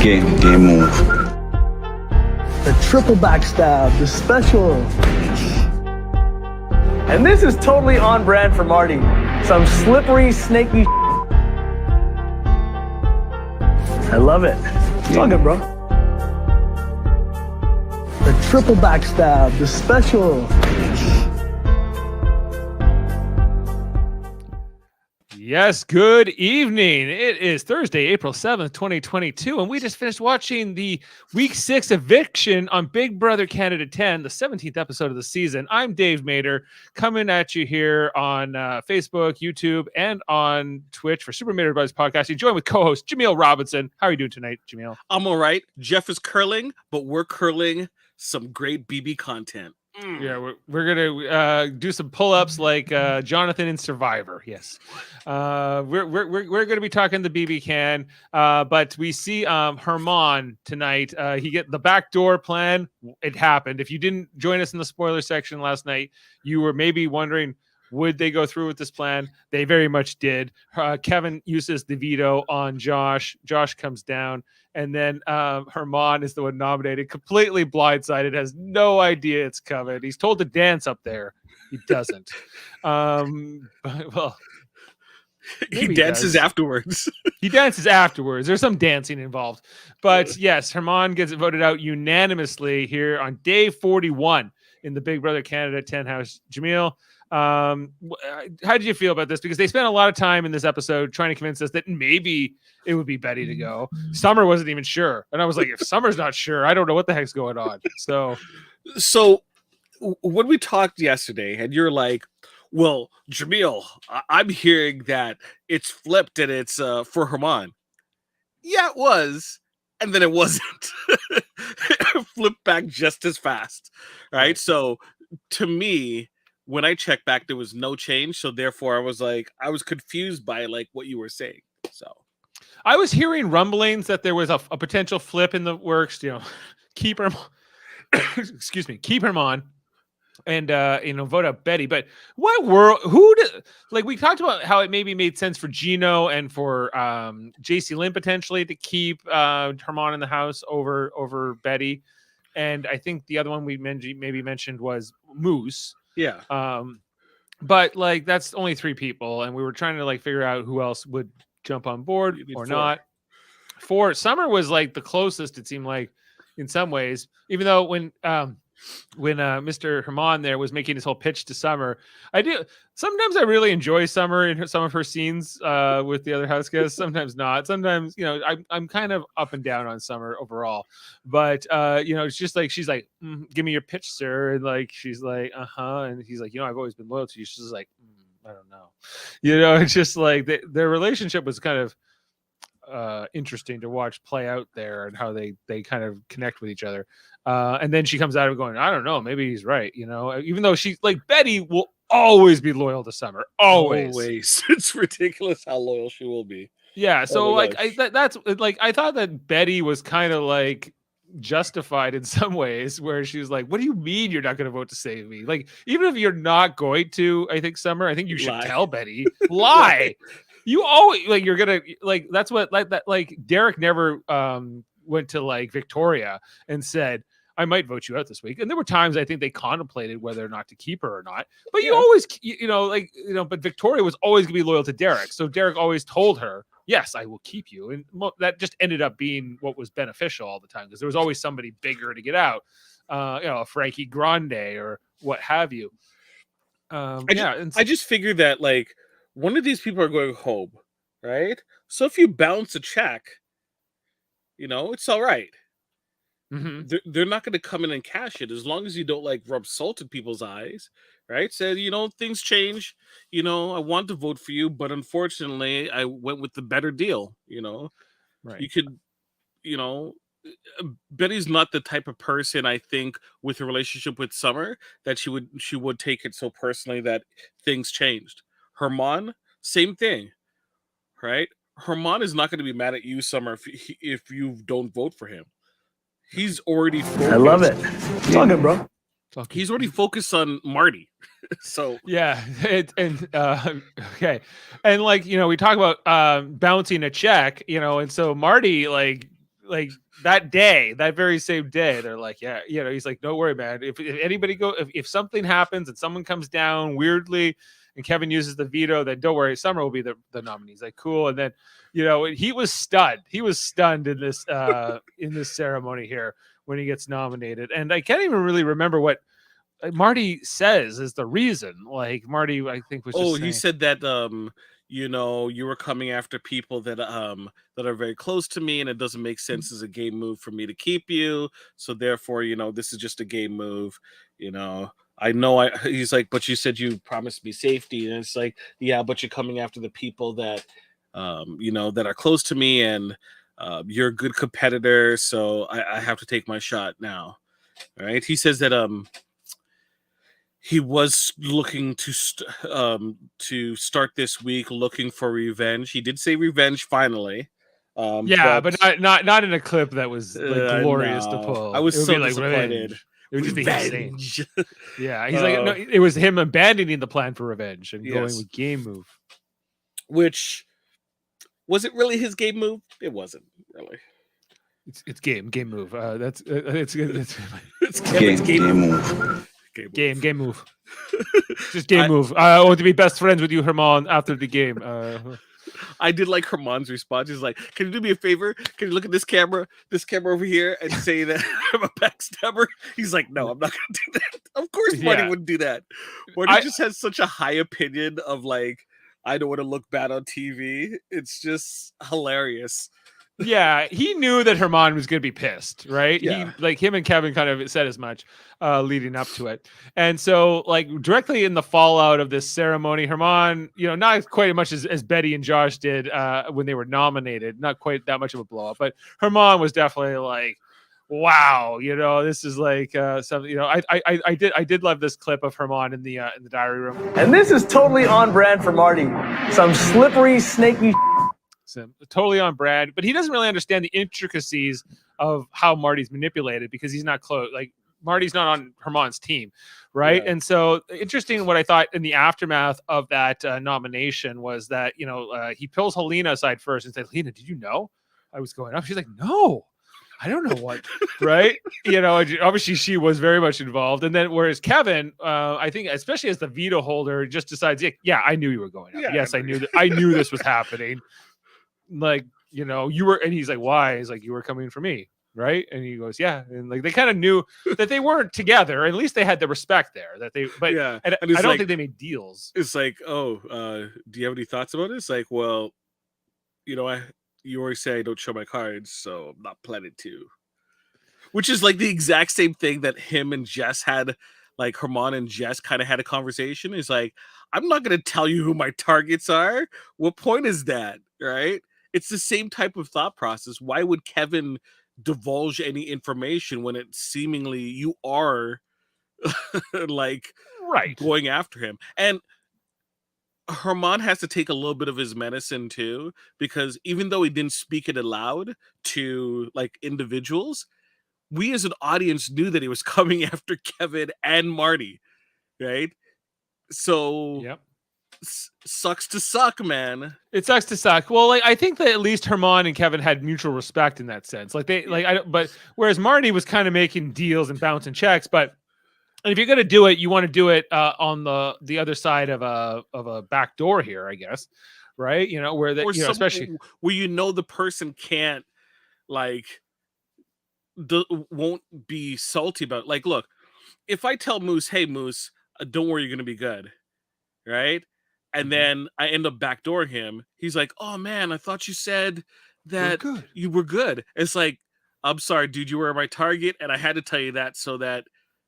Game move. The triple backstab, the special. And this is totally on brand for Marty. Some slippery, snaky. I love it. It's all good, bro. The triple backstab, the special. Yes, good evening. It is Thursday, April 7th, 2022, and we just finished watching the Week 6 Eviction on Big Brother Canada 10, the 17th episode of the season. I'm Dave Mader, coming at you here on Facebook, YouTube, and on Twitch for Super Mader Buzz Podcast. You join with co-host Jaemeel Robinson. How are you doing tonight, Jaemeel? I'm all right. Jeff is curling, but we're curling some great BB content. Yeah, we're gonna do some pull-ups like Jonathan in Survivor. Yes, we're gonna be talking the BBCAN, but we see Herman tonight. He get the backdoor plan. It happened. If you didn't join us in the spoiler section last night, you were maybe wondering, would they go through with this plan? They very much did. Kevin uses the veto on Josh. Josh comes down. And then Herman is the one nominated, completely blindsided, has no idea it's coming. He's told to dance up there. He doesn't. Well, he dances afterwards. He dances afterwards. There's some dancing involved. But yes, Herman gets voted out unanimously here on day 41 in the Big Brother Canada 10 house. Jaemeel, how did you feel about this? Because they spent a lot of time in this episode trying to convince us that maybe it would be Betty to go. Summer wasn't even sure. And I was like, if Summer's not sure, I don't know what the heck's going on. So when we talked yesterday and you're like, well, Jaemeel, I'm hearing that it's flipped and it's for Herman. Yeah, it was. And then it wasn't. It flipped back just as fast. Right. So to me, when I checked back, there was no change. So therefore I was confused by like what you were saying. So I was hearing rumblings that there was a potential flip in the works, keep her, keep her on and, vote out Betty. But what world, we talked about how it maybe made sense for Gino and for Jacey-Lynne potentially to keep Herman in the house over Betty. And I think the other one we mentioned was Moose. Yeah. But that's only 3 people, and we were trying to figure out who else would jump on board or 4. Not. 4. Summer was the closest, it seemed like, in some ways, even though when Mr. Herman there was making his whole pitch to Summer, sometimes I really enjoy Summer in some of her scenes with the other house guests. Sometimes not. Sometimes, I'm kind of up and down on Summer overall, but it's just she's like, give me your pitch, sir. And she's like, and he's like, I've always been loyal to you. She's like, I don't know. It's just their relationship was kind of interesting to watch play out there and how they kind of connect with each other. And then she comes out of going, I don't know, maybe he's right. Even though she's Betty will always be loyal to Summer. Always. It's ridiculous how loyal she will be. Yeah. So I thought that Betty was kind of justified in some ways, where she's like, what do you mean you're not going to vote to save me? Even if you're not going to, I think Summer, I think you should tell Betty, lie. You always you're gonna that's what Derek never went to Victoria and said, I might vote you out this week. And there were times I think they contemplated whether or not to keep her or not. But you always but Victoria was always gonna be loyal to Derek. So Derek always told her, yes, I will keep you. And that just ended up being what was beneficial all the time, because there was always somebody bigger to get out, a Frankie Grande or what have you. I just figured that one of these people are going home, right? So if you bounce a check, it's all right. Mm-hmm. They're not going to come in and cash it as long as you don't rub salt in people's eyes, right? Say, things change. I want to vote for you, but unfortunately, I went with the better deal. Right? You could, Betty's not the type of person, I think, with a relationship with Summer that she would take it so personally that things changed. Herman, same thing, right? Herman is not going to be mad at you, Summer, if you don't vote for him. He's already focused. I love it. It's all good, bro. He's already focused on Marty. So yeah, okay, and we talk about bouncing a check, and so Marty like that day, that very same day, they're like, yeah, he's like, don't worry, man. If anybody if something happens and someone comes down weirdly and Kevin uses the veto, then don't worry, Summer will be the nominee. He's like, cool. And then, he was stunned. He was stunned in this ceremony here when he gets nominated. And I can't even really remember what Marty says is the reason. Like Marty, I think was just he said that you were coming after people that are very close to me, and it doesn't make sense as a game move for me to keep you. So therefore, this is just a game move. I know he's like, but you said you promised me safety, and it's like, yeah, but you're coming after the people that that are close to me, and you're a good competitor, so I have to take my shot now. All right. He says that he was looking to start this week looking for revenge. He did say revenge finally. But not in a clip that was glorious to pull. I was so disappointed. Revenge. It would just be insane. Yeah, he's like, no, it was him abandoning the plan for revenge and going with game move. Which was it really his game move? It wasn't really. It's game move. It's Kevin's game move. Game move. Just game move. I want to be best friends with you, Herman, after the game. I did like Herman's response. He's like, can you do me a favor? Can you look at this camera over here, and say that I'm a backstabber? He's like, no, I'm not going to do that. Of course Marty wouldn't do that. Marty just has such a high opinion of like, I don't want to look bad on TV. It's just hilarious. Yeah, he knew that Herman was going to be pissed, right? Yeah. Him and Kevin kind of said as much leading up to it. And so, like, directly in the fallout of this ceremony, Herman, not quite as much as Betty and Josh did when they were nominated, not quite that much of a blow up, but Herman was definitely like, wow, this is like something, I did love this clip of Herman in the diary room. And this is totally on brand for Marty. Some slippery, snaky totally on brand, but he doesn't really understand the intricacies of how Marty's manipulated because he's not close. Like Marty's not on Herman's team, right? Yeah. And so interesting. What I thought in the aftermath of that nomination was that he pulls Helena aside first and said, "Helena, did you know I was going up?" She's like, "No, I don't know what." Right? Obviously she was very much involved. And then whereas Kevin, I think, especially as the veto holder, just decides, yeah, I knew you were going up. Yeah, yes, I knew that. I knew this was happening. Like, you were, and he's like, why? He's like, you were coming for me, right? And he goes, yeah. And like, they kind of knew that they weren't together. At least they had the respect there that they, but yeah. And I don't think they made deals. It's like, do you have any thoughts about it? It's like, well, you always say I don't show my cards, so I'm not planning to. Which is like the exact same thing that him and Jess had, like Herman and Jess kind of had a conversation. It's like, I'm not going to tell you who my targets are. What point is that, right? It's the same type of thought process. Why would Kevin divulge any information when it seemingly you are like going after him? And Herman has to take a little bit of his medicine too, because even though he didn't speak it aloud to like individuals, we as an audience knew that he was coming after Kevin and Marty, right? So yep. Sucks to suck, man. It sucks to suck. Well, like I think that at least Herman and Kevin had mutual respect in that sense. Like but whereas Marty was kind of making deals and bouncing checks, but if you're gonna do it, you want to do it on the other side of a back door here, I guess, right? Where especially where the person can't won't be salty about it. Like, look, if I tell Moose, hey Moose, don't worry, you're gonna be good, right? And then I end up backdooring him. He's like, oh man, I thought you said that you were good. It's like, I'm sorry, dude, you were my target, and I had to tell you that so that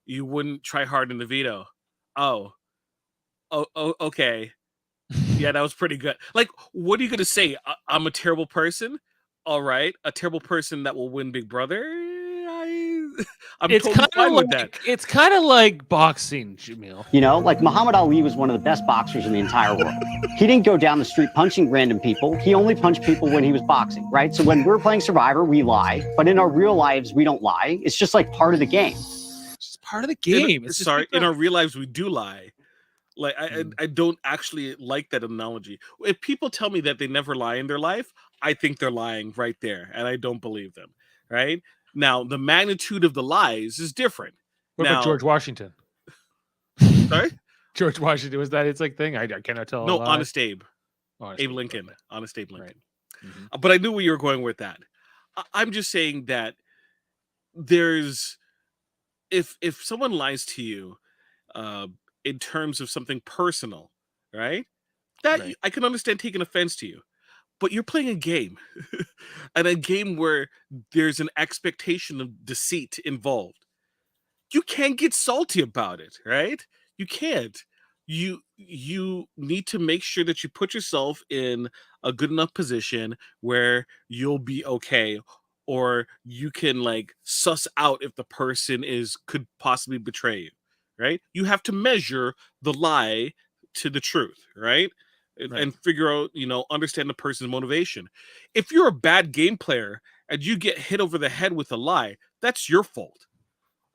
you wouldn't try hard in the veto. Oh, okay. Yeah, that was pretty good. Like, what are you gonna say? I'm a terrible person? All right, a terrible person that will win Big Brother? It's totally fine with that. It's kind of like boxing, Jaemeel. Like Muhammad Ali was one of the best boxers in the entire world. He didn't go down the street punching random people. He only punched people when he was boxing, right? So when we're playing Survivor, we lie. But in our real lives, we don't lie. It's just like part of the game. It's just part of the game. In our real lives, we do lie. Like, I don't actually like that analogy. If people tell me that they never lie in their life, I think they're lying right there, and I don't believe them. right? Now, the magnitude of the lies is different. What Now, about George Washington? sorry? George Washington, was that its like thing? I cannot tell a No, lie. Honest Abe. Honest Abe Abe, Lincoln. okay. Honest Abe Lincoln. Right. Mhm. But I knew where you were going with that. I'm just saying that there's if someone lies to you uh, in terms of something personal, right? That Right. I can understand taking offense to you, but you're playing a game, and a game where there's an expectation of deceit involved. You can't get salty about it, right? You can't. You need to make sure that you put yourself in a good enough position where you'll be okay, or you can like suss out if the person is could possibly betray you, right? You have to measure the lie to the truth, right? Right. And figure out, understand the person's motivation. If you're a bad game player and you get hit over the head with a lie, that's your fault.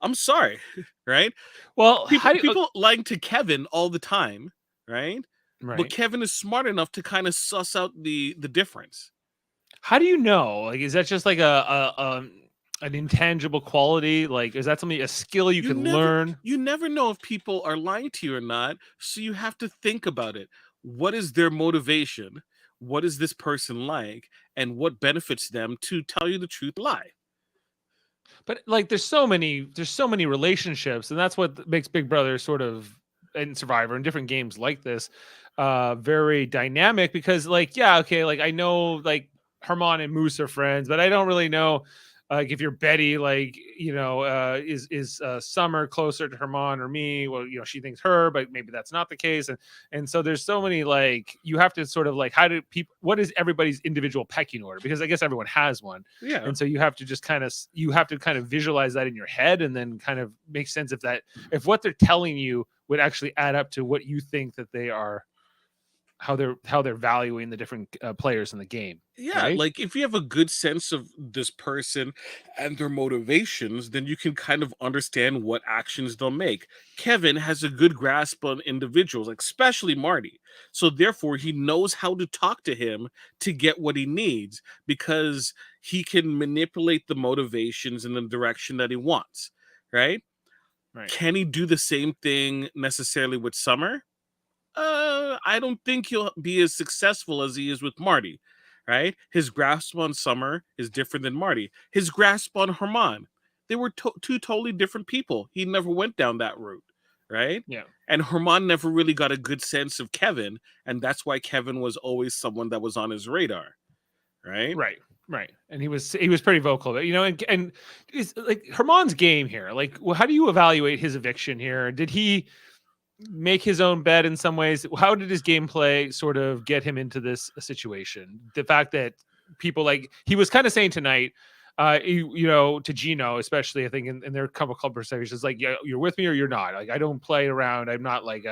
I'm sorry, right? Well, how do you, People lying to Kevin all the time, right? But right. Kevin is smart enough to kind of suss out the difference. How do you know? Like, is that just like an intangible quality? Like, is that something, a skill you can learn? You never know if people are lying to you or not, so you have to think about it. What is their motivation? What is this person like? And what benefits them to tell you the truth, lie? But like, there's so many relationships, and that's what makes Big Brother sort of, and Survivor and different games like this very dynamic, because like, yeah, okay, like I know like Herman and Moose are friends, but I don't really know like if you're Betty, like, is Summer closer to Herman or me? Well, she thinks her, but maybe that's not the case. And so there's so many, like, you have to sort of like, what is everybody's individual pecking order? Because I guess everyone has one. Yeah. And so you have to just kind of visualize that in your head, and then kind of make sense if what they're telling you would actually add up to what you think that they are, how they're valuing the different players in the game. Yeah, right? like if you have a good sense of this person and their motivations, then you can kind of understand what actions they'll make. Kevin has a good grasp on individuals, like especially Marty. So therefore, he knows how to talk to him to get what he needs, because he can manipulate the motivations in the direction that he wants, right? Right. Can he do the same thing necessarily with Summer? I don't think he'll be as successful as he is with Marty, right? His grasp on Summer is different than Marty. His grasp on Herman, they were two totally different people. He never went down that route, right? Yeah. And Herman never really got a good sense of Kevin, and that's why Kevin was always someone that was on his radar, right? Right. And he was pretty vocal, but and it's like Herman's game here. Like, how do you evaluate his eviction here? Did he make his own bed in some ways? How did his gameplay sort of get him into this situation? The fact that people, like, he was kind of saying tonight, to Gino, especially, I think in their couple club conversations, like, yeah, you're with me or you're not. Like, I don't play around. I'm not like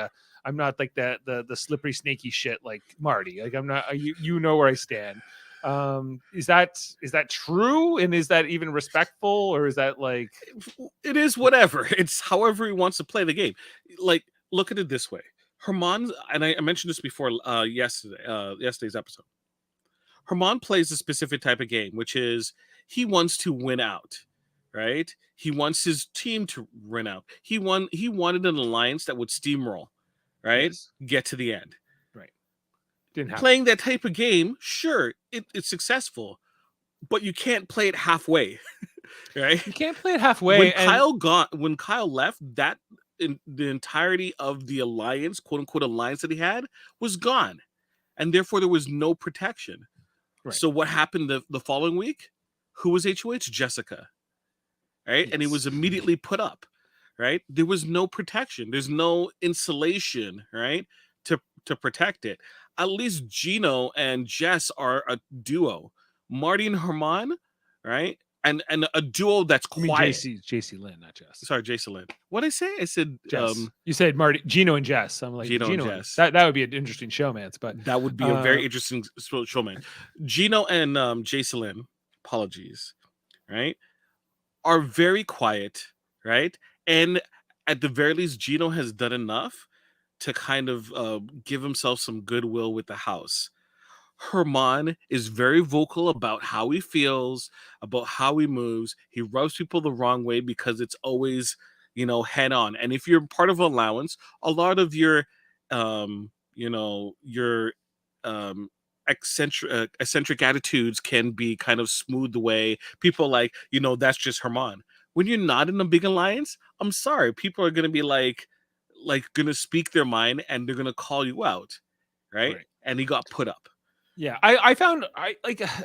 the slippery, snaky shit like Marty. Like, I'm not. You know where I stand. Is that true? And is that even respectful, or is that like, it is whatever? It's however he wants to play the game. Like, look at it this way. Herman, and I mentioned this before yesterday's episode. Herman plays a specific type of game, which is he wants to win out, right? He wants his team to win out. He wanted an alliance that would steamroll, right? Yes. Get to the end. right? Didn't happen. Playing that type of game, sure, it's successful, but you can't play it halfway, right? You can't play it halfway. When Kyle left, that in the entirety of the alliance, quote unquote alliance that he had, was gone, and therefore there was no protection. Right. So what happened the following week? Who was HOH? Jessica, right? Yes. And he was immediately put up, right? There was no protection. There's no insulation, right, to protect it. At least Gino and Jess are a duo. Marty and Herman, right? And a duo that's quiet. Jacey-Lynne, not Jess. Sorry, Jacey-Lynne. What did I say? I said Jess. You said Marty, Gino and Jess. I'm like, Gino and Jess. That would be an interesting showmance, but that would be a very interesting showman. Gino and Jacey-Lynne, apologies, right, are very quiet, right? And at the very least, Gino has done enough to kind of give himself some goodwill with the house. Herman is very vocal about how he feels, about how he moves. He rubs people the wrong way because it's always, head on. And if you're part of allowance, a lot of your, your eccentric attitudes can be kind of smoothed away. People like, that's just Herman. When you're not in a big alliance, I'm sorry, people are gonna be like gonna speak their mind and they're gonna call you out, right? And he got put up. Yeah, I found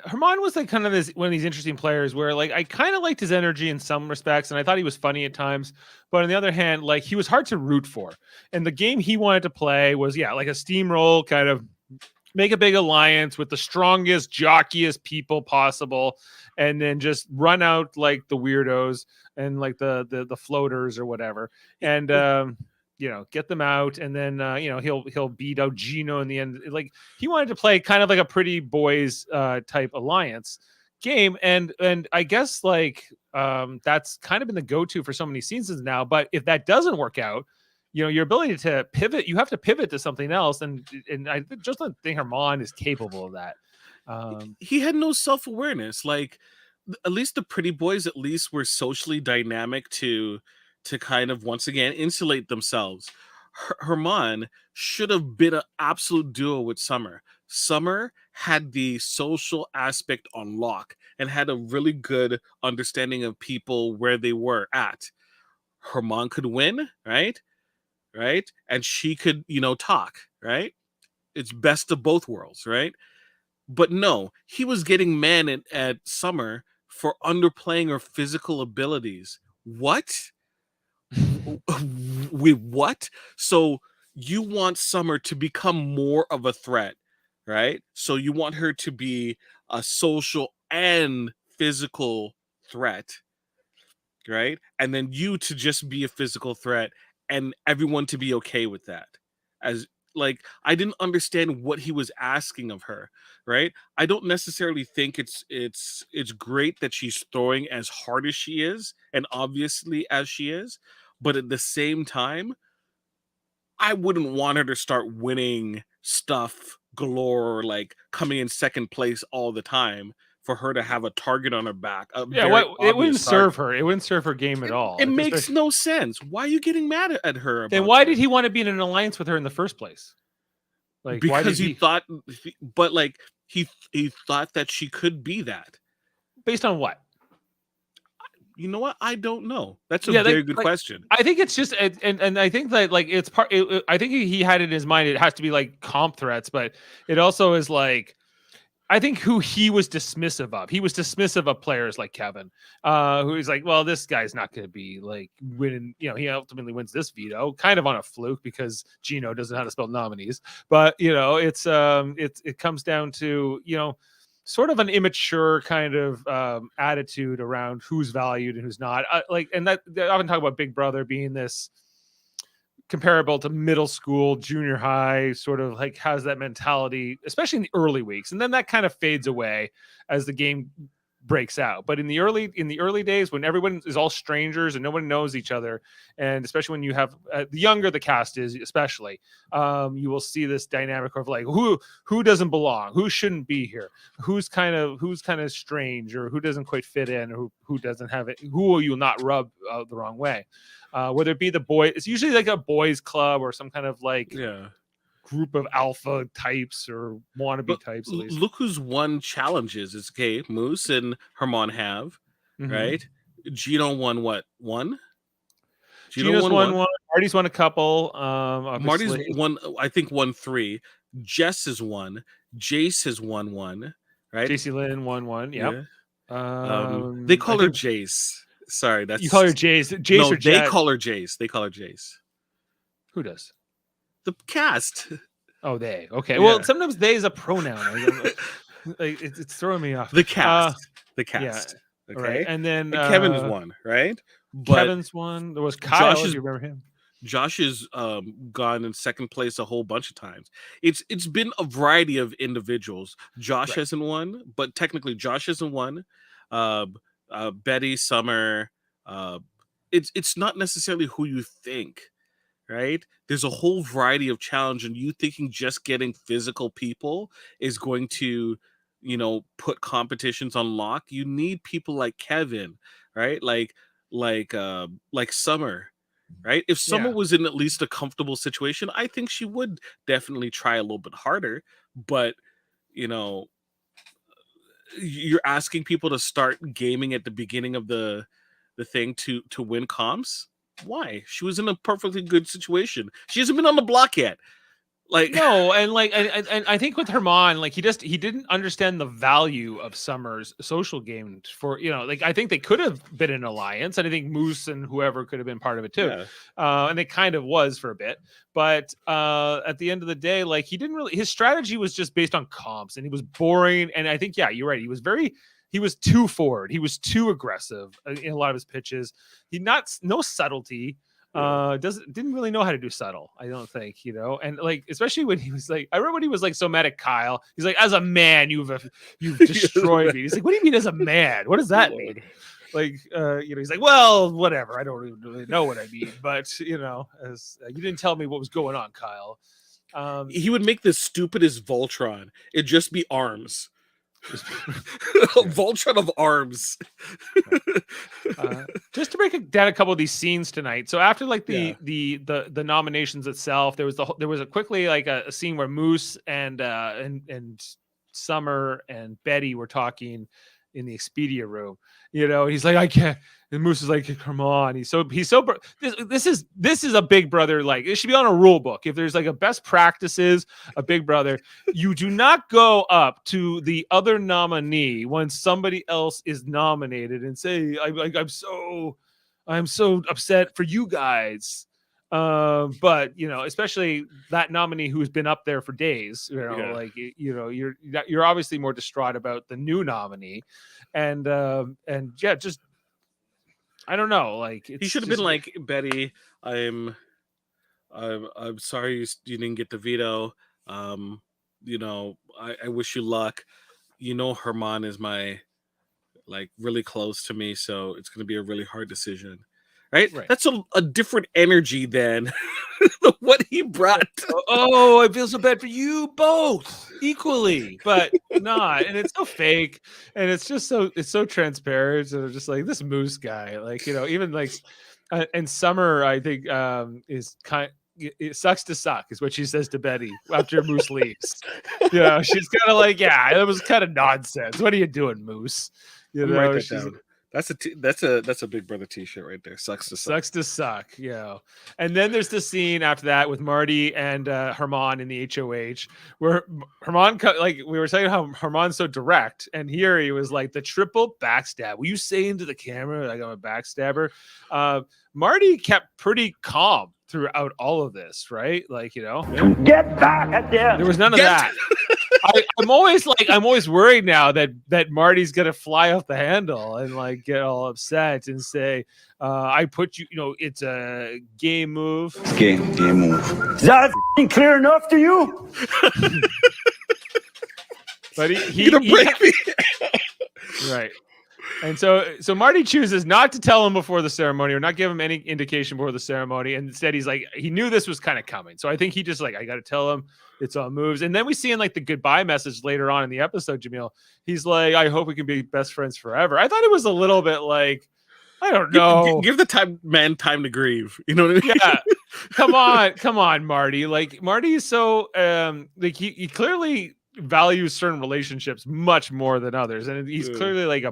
Herman was like kind of one of these interesting players where like I kind of liked his energy in some respects, and I thought he was funny at times. But on the other hand, like he was hard to root for. And the game he wanted to play was like a steamroll, kind of make a big alliance with the strongest, jockiest people possible, and then just run out like the weirdos and like the floaters or whatever. And get them out, and then he'll beat out Gino in the end. Like he wanted to play kind of like a pretty boys type alliance game, and I guess like that's kind of been the go-to for so many seasons now. But if that doesn't work out, your ability to pivot, you have to pivot to something else, and I just don't think Herman is capable of that. He had no self-awareness. Like at least the pretty boys at least were socially dynamic to kind of once again insulate themselves. Herman should have been an absolute duo with Summer. Summer had the social aspect on lock and had a really good understanding of people where they were at. Herman could win, right? And she could, talk, right? It's best of both worlds, right? But no, he was getting mad at Summer for underplaying her physical abilities. What? With what? So you want Summer to become more of a threat, right? So you want her to be a social and physical threat, right? And then you to just be a physical threat and everyone to be okay with that. As like I didn't understand what he was asking of her, right? I don't necessarily think it's great that she's throwing as hard as she is and obviously as she is, but at the same time, I wouldn't want her to start winning stuff galore, or like coming in second place all the time for her to have a target on her back. It wouldn't serve her. It wouldn't serve her game at all. It makes no sense. Why are you getting mad at her? Then why did he want to be in an alliance with her in the first place? Like because he thought, but like he thought that she could be that. Based on what? You know what? I don't know. That's a very good question. I think it's just, and I think that like it's part. I think he had in his mind it has to be like comp threats, but it also is like, I think who he was dismissive of. He was dismissive of players like Kevin, who is like, well, this guy's not going to be like winning. He ultimately wins this veto, kind of on a fluke because Gino doesn't know how to spell nominees. But it comes down to sort of an immature kind of attitude around who's valued and who's not. And that they often talk about Big Brother being this comparable to middle school, junior high, sort of like has that mentality, especially in the early weeks. And then that kind of fades away as the game breaks out. But in the early days when everyone is all strangers and no one knows each other, and especially when you have the younger the cast is, especially, you will see this dynamic of like who doesn't belong, who shouldn't be here, who's kind of strange, or who doesn't quite fit in, or who doesn't have it, who will you not rub the wrong way. Whether it be the boy, it's usually like a boys club or some kind of like group of alpha types or wannabe types. At least. Look who's won challenges. It's okay. Moose and Herman have, right? Gino won what? One? Gino's won one. Marty's won a couple. Marty's won, I think, won 3. Jess has won. Jace has won 1, right? Jacey-Lynne won 1. Yep. Yeah. They call her Jace. Sorry, that's you call her Jace. Jace no, or they call her Jace. They call her Jace. Who does? The cast. Oh, they. Okay. Yeah. Well, sometimes they is a pronoun. It's throwing me off. The cast. Yeah. Okay. Right. And then Kevin's won, right? But Kevin's won. There was Kyle. You remember him? Josh has gone in second place a whole bunch of times. It's been a variety of individuals. Josh hasn't won, but technically Josh hasn't won. Betty, Summer. It's not necessarily who you think. right? There's a whole variety of challenge, and you thinking just getting physical people is going to, put competitions on lock. You need people like Kevin, right? Like Summer, right? If Summer Yeah. was in at least a comfortable situation, I think she would definitely try a little bit harder. But you know, you're asking people to start gaming at the beginning of the thing to win comps. Why? She was in a perfectly good situation. She hasn't been on the block yet. Like, No, and like, and I think with Herman, like he didn't understand the value of Summer's social game for, like I think they could have been an alliance, and I think Moose and whoever could have been part of it too, yeah, and it kind of was for a bit, but at the end of the day, like he didn't really, his strategy was just based on comps, and he was boring, and I think you're right, he was too forward, he was too aggressive in a lot of his pitches, no subtlety. Didn't really know how to do subtle, I don't think, and like especially when he was like, I remember when he was like so mad at Kyle, he's like, as a man you've destroyed me. He's like, what do you mean as a man? What does that mean? Like he's like, well, whatever, I don't really know what I mean, but as you didn't tell me what was going on, Kyle. He would make the stupidest Voltron. It'd just be arms. Voltron of arms. Just to break down a couple of these scenes tonight. So after like the nominations itself, there was a quickly like a scene where Moose and Summer and Betty were talking in the Expedia room. He's like, I can't. And Moose is like, come on. This is a Big Brother, like it should be on a rule book. If there's like a best practices, a Big Brother, you do not go up to the other nominee when somebody else is nominated and say, I'm so upset for you guys. But especially that nominee who's been up there for days, you're obviously more distraught about the new nominee, and just I don't know, like he should have been like, Betty, I'm sorry you didn't get the veto. I wish you luck. Herman is my really close to me, so it's going to be a really hard decision. Right? That's a different energy than what he brought. Oh, I feel so bad for you both equally, but not. And it's so fake, and it's so transparent. So just like this Moose guy, like even like, and Summer, I think is kind. It sucks to suck, is what she says to Betty after Moose leaves. She's kind of like, yeah, it was kind of nonsense. What are you doing, Moose? Write that down. That's a Big Brother t-shirt right there. Sucks to suck. Sucks to suck. Yeah. And then there's the scene after that with Marty and Herman in the HOH, where Herman, like we were saying how Herman's so direct, and here he was like the triple backstab. Will you say into the camera like I'm a backstabber? Marty kept pretty calm throughout all of this, right? Like, Get back at the end. There was none of that. I'm always worried now that Marty's gonna fly off the handle and like get all upset and say, I put you, it's a game move. Game move. Is that clear enough to you? But he break me. Right. And so Marty chooses not to tell him before the ceremony, or not give him any indication before the ceremony. And instead he's like, he knew this was kind of coming. So I think he just like, I got to tell him it's all moves. And then we see in like the goodbye message later on in the episode, Jaemeel, he's like, I hope we can be best friends forever. I thought it was a little bit like, I don't know. Give the man time to grieve. You know what I mean? Yeah. Come on, Marty. Like Marty is so like he clearly values certain relationships much more than others. And he's clearly like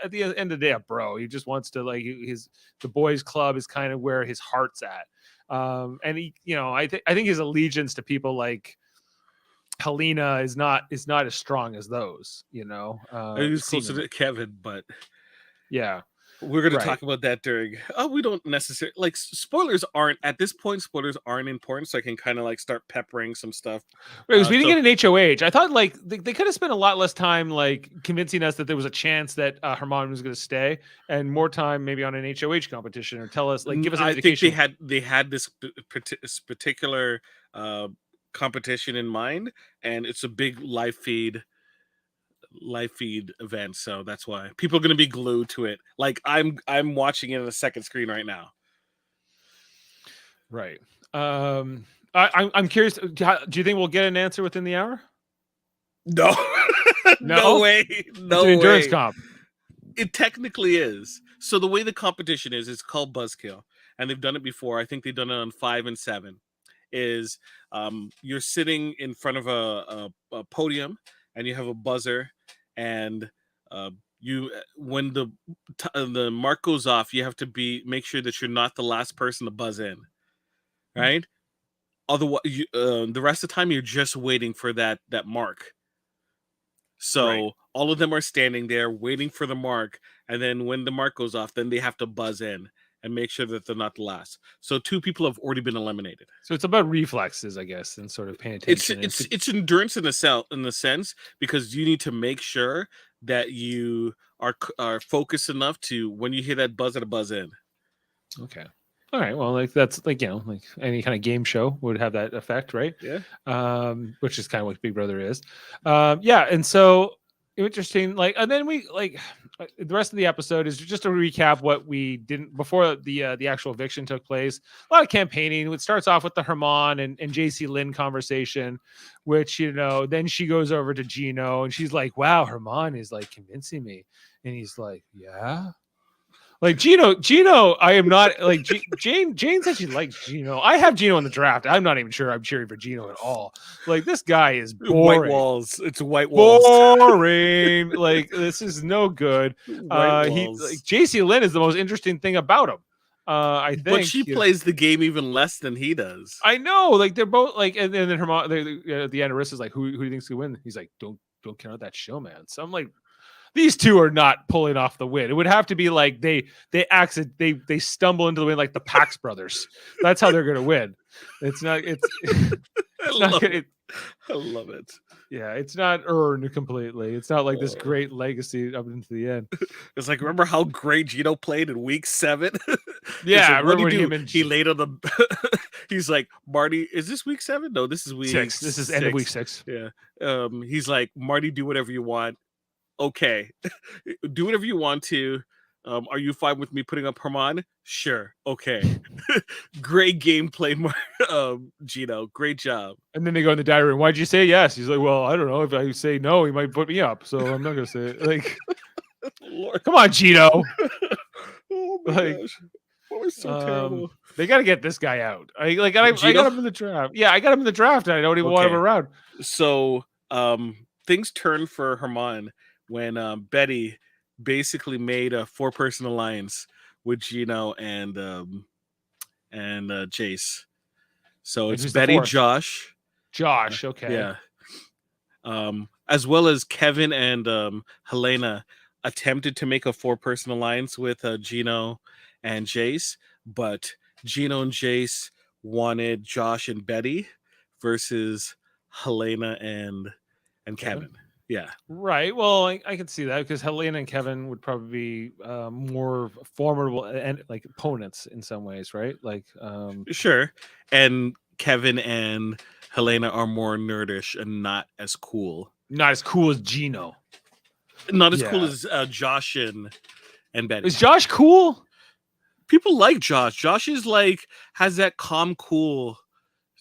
at the end of the day, a bro. He just wants to like the boys club is kind of where his heart's at. And he, I think his allegiance to people like Helena is not as strong as those, He's closer to Kevin, but yeah. We're going to talk about that during. We don't necessarily like spoilers aren't at this point. Spoilers aren't important, so I can kind of like start peppering some stuff. Because we didn't get an HOH. I thought like they could have spent a lot less time like convincing us that there was a chance that Herman was going to stay, and more time maybe on an HOH competition, or tell us like give us an indication. I think they had this particular competition in mind, and it's a big live feed event, so that's why people are going to be glued to it. Like I'm watching it on a second screen right now. Right. I'm curious. Do you think we'll get an answer within the hour? No, No? no way, It's no an endurance way. comp. It technically is. So the way the competition is, it's called Buzzkill, and they've done it before. I think they've done it on 5 and 7. Is you're sitting in front of a podium, and you have a buzzer, and you when the mark goes off, you have to make sure that you're not the last person to buzz in, right? Otherwise, the rest of the time you're just waiting for that mark. So Right. all of them are standing there waiting for the mark, and then when the mark goes off, then they have to buzz in and make sure that they're not the last. So 2 people have already been eliminated. So it's about reflexes, I guess, and sort of paying It's attention. it's endurance in the sense, because you need to make sure that you are focused enough to, when you hear that buzzer, to buzz in. Okay. All right. Well, like that's like, like any kind of game show would have that effect, right? Yeah. Which is kind of what Big Brother is. Yeah. And so interesting. Like, and then we the rest of the episode is just to recap what we didn't before the actual eviction took place. A lot of campaigning. It starts off with the Herman and Jacey-Lynne conversation, which, then she goes over to Gino and she's like, wow, Herman is like convincing me. And he's like, yeah. Like Gino, I am not like Jane said she likes Gino. I have Gino in the draft. I'm not even sure I'm cheering for Gino at all. Like, this guy is boring. White walls. It's white walls. Boring. Like, this is no good. Jacey-Lynne is the most interesting thing about him. I think. But she plays the game even less than he does. I know. Like, they're both like, and then Herman at the end, Arissa's like, who do you think's gonna win? He's like, don't count out that show, man. So I'm like, these two are not pulling off the win. It would have to be like they stumble into the win like the Pax brothers. That's how they're going to win. It's not. I love it. Yeah, it's not earned completely. It's not like this great legacy up into the end. It's like, remember how great Gino played in week 7? Yeah, like, I remember when he laid on the. He's like, Marty, is this week 7? No, this is week 6. This is end of week 6. Yeah. He's like, Marty, do whatever you want. Okay, do whatever you want to. Are you fine with me putting up Herman? Sure. Okay. Great gameplay, Gino. Great job. And then they go in the diary room. Why'd you say yes? He's like, well, I don't know. If I say no, he might put me up. So I'm not going to say it. Like, Lord. Come on, Gino. Oh my gosh. That was so terrible. They got to get this guy out. I got him in the draft. Yeah, I got him in the draft. And I don't even want him around. So things turned for Herman when Betty basically made a 4-person alliance with Gino and Jace. So it's Betty, Josh. Okay. Yeah. As well as Kevin and Helena attempted to make a 4-person alliance with Gino and Jace, but Gino and Jace wanted Josh and Betty versus Helena and Kevin. Yeah. Right. Well, I can see that because Helena and Kevin would probably be more formidable and like opponents in some ways, right? Like, sure. And Kevin and Helena are more nerdish and not as cool. Not as cool as Gino. Not as cool as Josh and Betty. Is Josh cool? People like Josh. Josh is like has that calm, cool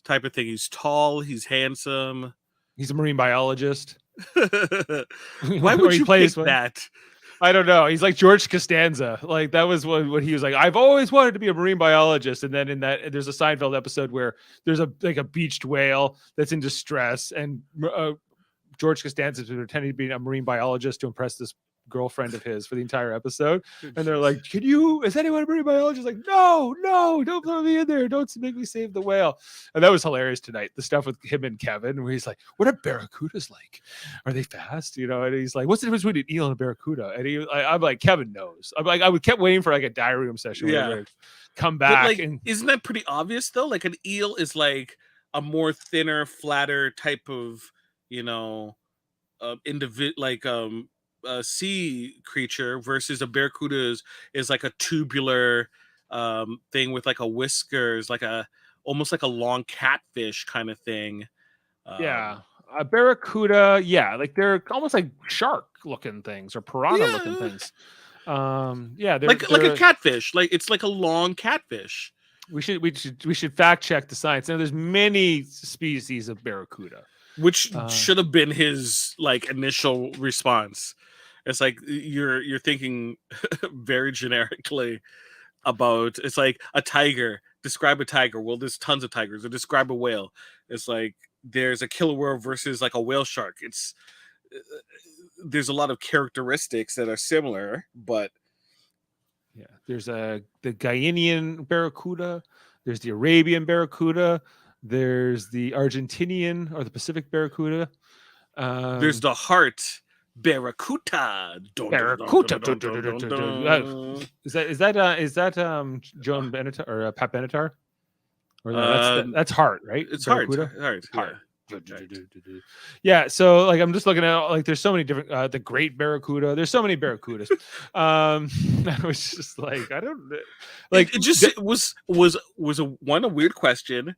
type of thing. He's tall. He's handsome. He's a marine biologist. Why would you pick that? I don't know. He's like George Costanza. Like that was what he was like. I've always wanted to be a marine biologist. And then in that, there's a Seinfeld episode where there's a beached whale that's in distress, and George Costanza is pretending to be a marine biologist to impress this girlfriend of his for the entire episode. And they're like, is anyone a marine biologist? Like, no, don't throw me in there. Don't make me save the whale. And that was hilarious tonight. The stuff with him and Kevin, where he's like, what are barracudas like? Are they fast? And he's like, what's the difference between an eel and a barracuda? And I'm like, Kevin knows. I'm like, I kept waiting for like a diary room session where they would come back. But, like, isn't that pretty obvious though? Like an eel is like a more thinner, flatter type of, a sea creature versus a barracuda is like a tubular thing with like a whiskers, like almost like a long catfish kind of thing. A barracuda, like they're almost like shark looking things or piranha looking things. They're like a catfish. Like it's like a long catfish. We should fact check the science. Now, there's many species of barracuda, which should have been his like initial response. It's like you're thinking very generically about. It's like a tiger. Describe a tiger. Well, there's tons of tigers. Or describe a whale. It's like there's a killer whale versus like a whale shark. It's there's a lot of characteristics that are similar, but yeah, there's the Guianean barracuda. There's the Arabian barracuda. There's the Argentinian or the Pacific barracuda. There's the heart barracuda. Barracuda. Is that Joan Benatar or Pat Benatar? Or that's heart, right? It's barracuda? heart. Heart. Yeah, so like I'm just looking at like there's so many different the great barracuda. There's so many barracudas. I was just like I don't like it was a weird question,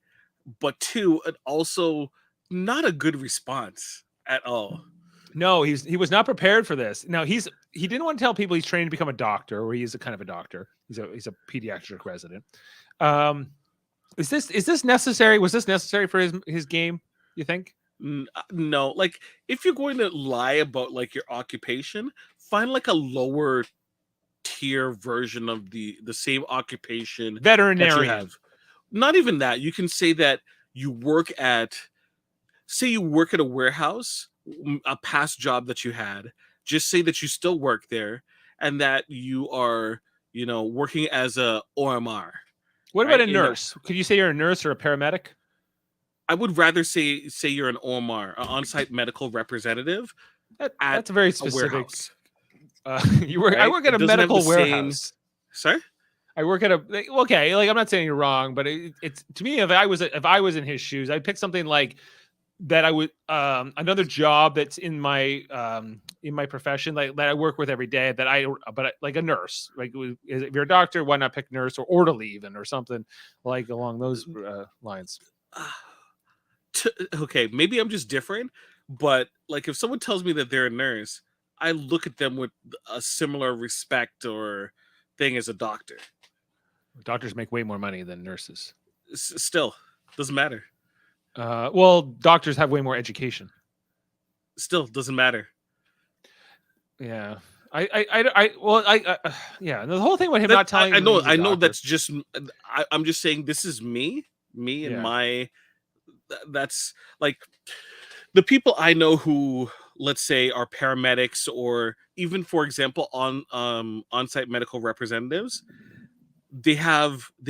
but two, and also not a good response at all. No, he was not prepared for this. Now he didn't want to tell people he's trained to become a doctor, or he is a kind of a doctor. He's a pediatric resident. Is this necessary? Was this necessary for his game? You think? No, like if you're going to lie about like your occupation, find like a lower tier version of the same occupation. Veterinarian. That you have. Not even that. You can say that you work at a warehouse, a past job that you had. Just say that you still work there and that you are, working as a OMR. What about a nurse? Could you say you're a nurse or a paramedic? I would rather say you're an OMR, an on-site medical representative. That's very specific. I work at a medical warehouse. Sorry? I work at like I'm not saying you're wrong, but it's to me if I was in his shoes, I'd pick something like that. I would another job that's in my profession, like that I work with every day. Like a nurse. Like if you're a doctor, why not pick nurse or orderly even or something like along those lines. Okay, maybe I'm just different, but like if someone tells me that they're a nurse, I look at them with a similar respect or thing as a doctor. Doctors make way more money than nurses. Still, doesn't matter. Well, doctors have way more education. Still, doesn't matter. Yeah. Yeah. And the whole thing with him not telling. I know. That's just. I'm just saying this is me and my. That's like the people I know who, let's say, are paramedics or even, for example, on-site medical representatives. They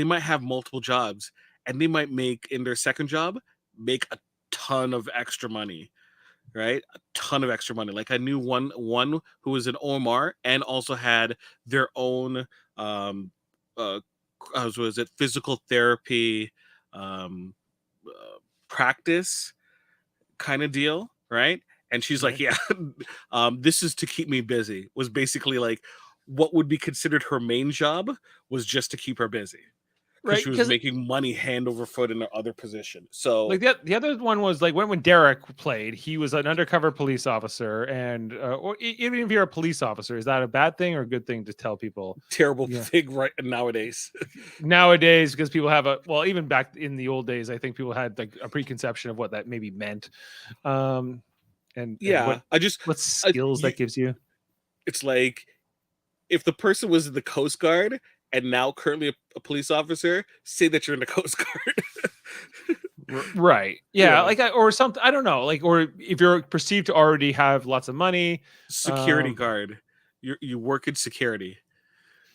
might have multiple jobs, and they might make in their second job make a ton of extra money, right? A ton of extra money. Like I knew one who was an OMR and also had their own physical therapy practice kind of deal, right? And she's like, yeah, this is to keep me busy. Was basically like what would be considered her main job was just to keep her busy. Right, she was making money hand over foot in her other position. So, like the other one was like when Derek played, he was an undercover police officer, and or even if you're a police officer, is that a bad thing or a good thing to tell people? Terrible thing right nowadays. Nowadays, because people have even back in the old days, I think people had like a preconception of what that maybe meant. What skills that gives you? It's like if the person was in the Coast Guard and now currently a police officer, say that you're in the Coast Guard. Right. Yeah. Like, or something, I don't know. Like, or if you're perceived to already have lots of money. Security guard. You work in security.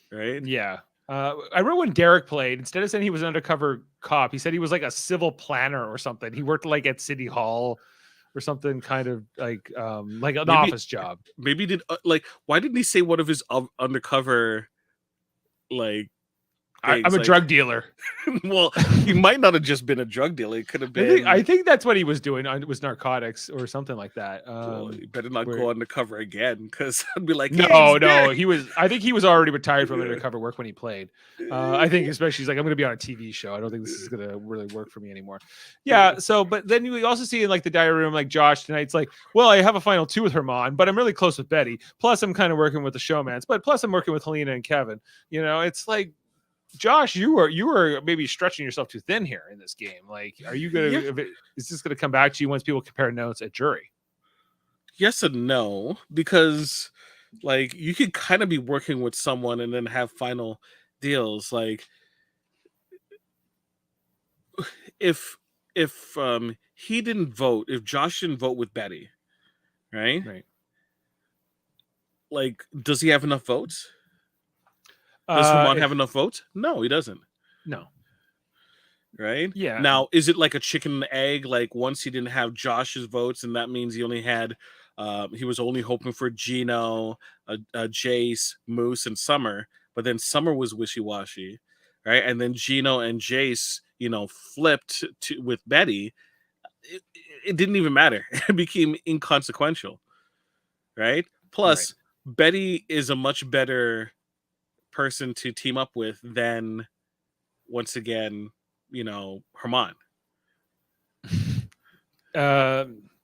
Right? Yeah. I remember when Derek played, instead of saying he was an undercover cop, he said he was like a civil planner or something. He worked like at City Hall or something kind of like an office job. Maybe why didn't he say one of his undercover like I'm a drug dealer. Well, he might not have just been a drug dealer. It could have been. I think that's what he was doing. Was narcotics or something like that. Well, you better not go undercover again, because I'd be like, no. He was. I think he was already retired from undercover work when he played. I think especially he's like, I'm going to be on a TV show. I don't think this is going to really work for me anymore. Yeah. So, but then you also see in like the diary room, like Josh tonight. It's like, well, I have a final two with Herman, but I'm really close with Betty. Plus, I'm kind of working with the showmans. But plus, I'm working with Helena and Kevin. It's like. Josh, you were maybe stretching yourself too thin here in this game. Like, are you gonna? Yeah. Is this gonna come back to you once people compare notes at jury? Yes and no, because like you could kind of be working with someone and then have final deals. Like if he didn't vote, if Josh didn't vote with Betty, right? Right. Like, does he have enough votes? Does Herman have enough votes? No, he doesn't. No. Right? Yeah. Now, is it like a chicken and egg? Like once he didn't have Josh's votes, and that means he only had he was only hoping for Gino, Jace, Moose, and Summer, but then Summer was wishy-washy, right? And then Gino and Jace, flipped with Betty. It didn't even matter. It became inconsequential, right? Plus, Betty is a much better person to team up with than, once again, Herman.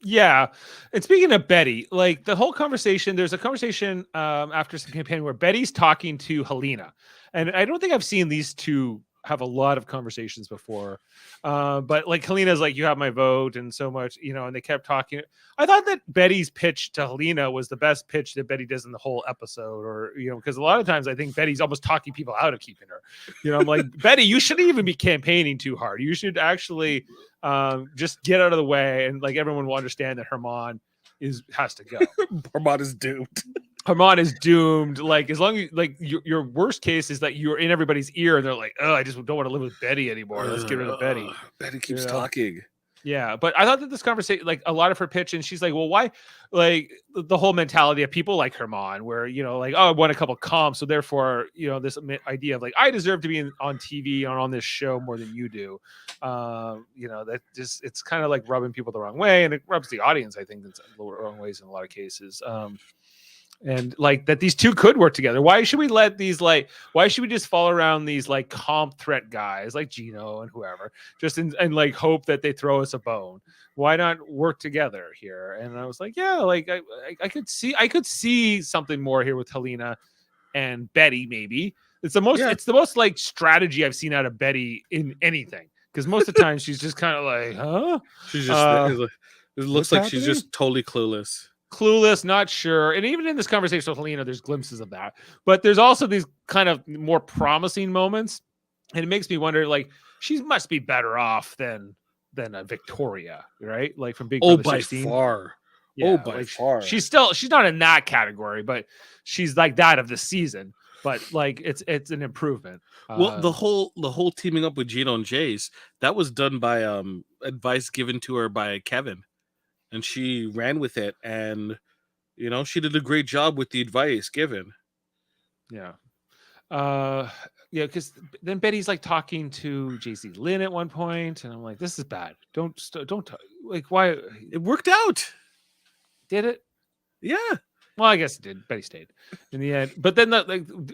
Yeah. And speaking of Betty, like the whole conversation, there's a conversation after some campaign where Betty's talking to Helena. And I don't think I've seen these two have a lot of conversations before. But like Helena's like, you have my vote and so much, and they kept talking. I thought that Betty's pitch to Helena was the best pitch that Betty does in the whole episode, or, because a lot of times I think Betty's almost talking people out of keeping her. I'm like, Betty, you shouldn't even be campaigning too hard. You should actually just get out of the way, and like everyone will understand that Herman has to go. Herman is doomed. Herman is doomed. Like, as long as like your worst case is that you're in everybody's ear and they're like, oh, I just don't want to live with Betty anymore. Let's get rid of Betty. Betty keeps talking. Yeah, but I thought that this conversation, like a lot of her pitch, and she's like, well, why? Like the whole mentality of people like Herman, where like, oh, I won a couple comps, so therefore, this idea of like I deserve to be on TV and on this show more than you do. That just it's kind of like rubbing people the wrong way, and it rubs the audience, I think, in the wrong ways in a lot of cases. And like that these two could work together. Why should we let these why should we just fall around these like comp threat guys like Gino and whoever just and like hope that they throw us a bone? Why not work together here? And I was like, yeah, like I could see something more here with Helena and Betty. Maybe it's the most like strategy I've seen out of Betty in anything, because most of the time she's just kind of like, huh? She's just it looks like she's just totally clueless, not sure. And even in this conversation with Helena, there's glimpses of that. But there's also these kind of more promising moments. And it makes me wonder, like, she must be better off than a Victoria, right? Like from Big Brother 16. Far. Yeah, by far. She's not in that category, but she's like that of the season. But like it's an improvement. Well, the whole teaming up with Gino and Jace, that was done by advice given to her by Kevin. And she ran with it, and she did a great job with the advice given. Yeah. Because then Betty's like talking to Jacey-Lynne at one point, and I'm like, this is bad. Don't like, why? It worked out. Did it? Yeah. Well, I guess it did. Betty stayed in the end. But then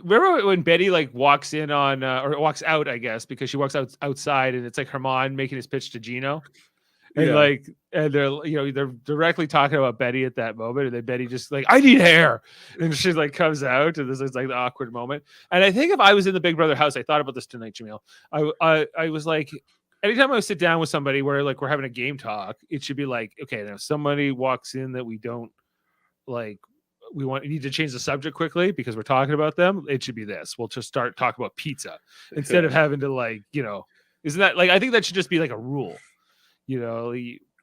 remember when Betty like walks in on or walks out, I guess, because she walks outside, and it's like Herman making his pitch to Gino. And and they're directly talking about Betty at that moment, and then Betty just like, I need hair, and she like comes out, and this is like the awkward moment. And I think if I was in the Big Brother house, I thought about this tonight, Jaemeel. I was like, anytime I sit down with somebody where like we're having a game talk, it should be like, okay, now if somebody walks in that we don't like, we need to change the subject quickly because we're talking about them. It should be this. We'll just start talking about pizza instead of having to like, isn't that like, I think that should just be like a rule.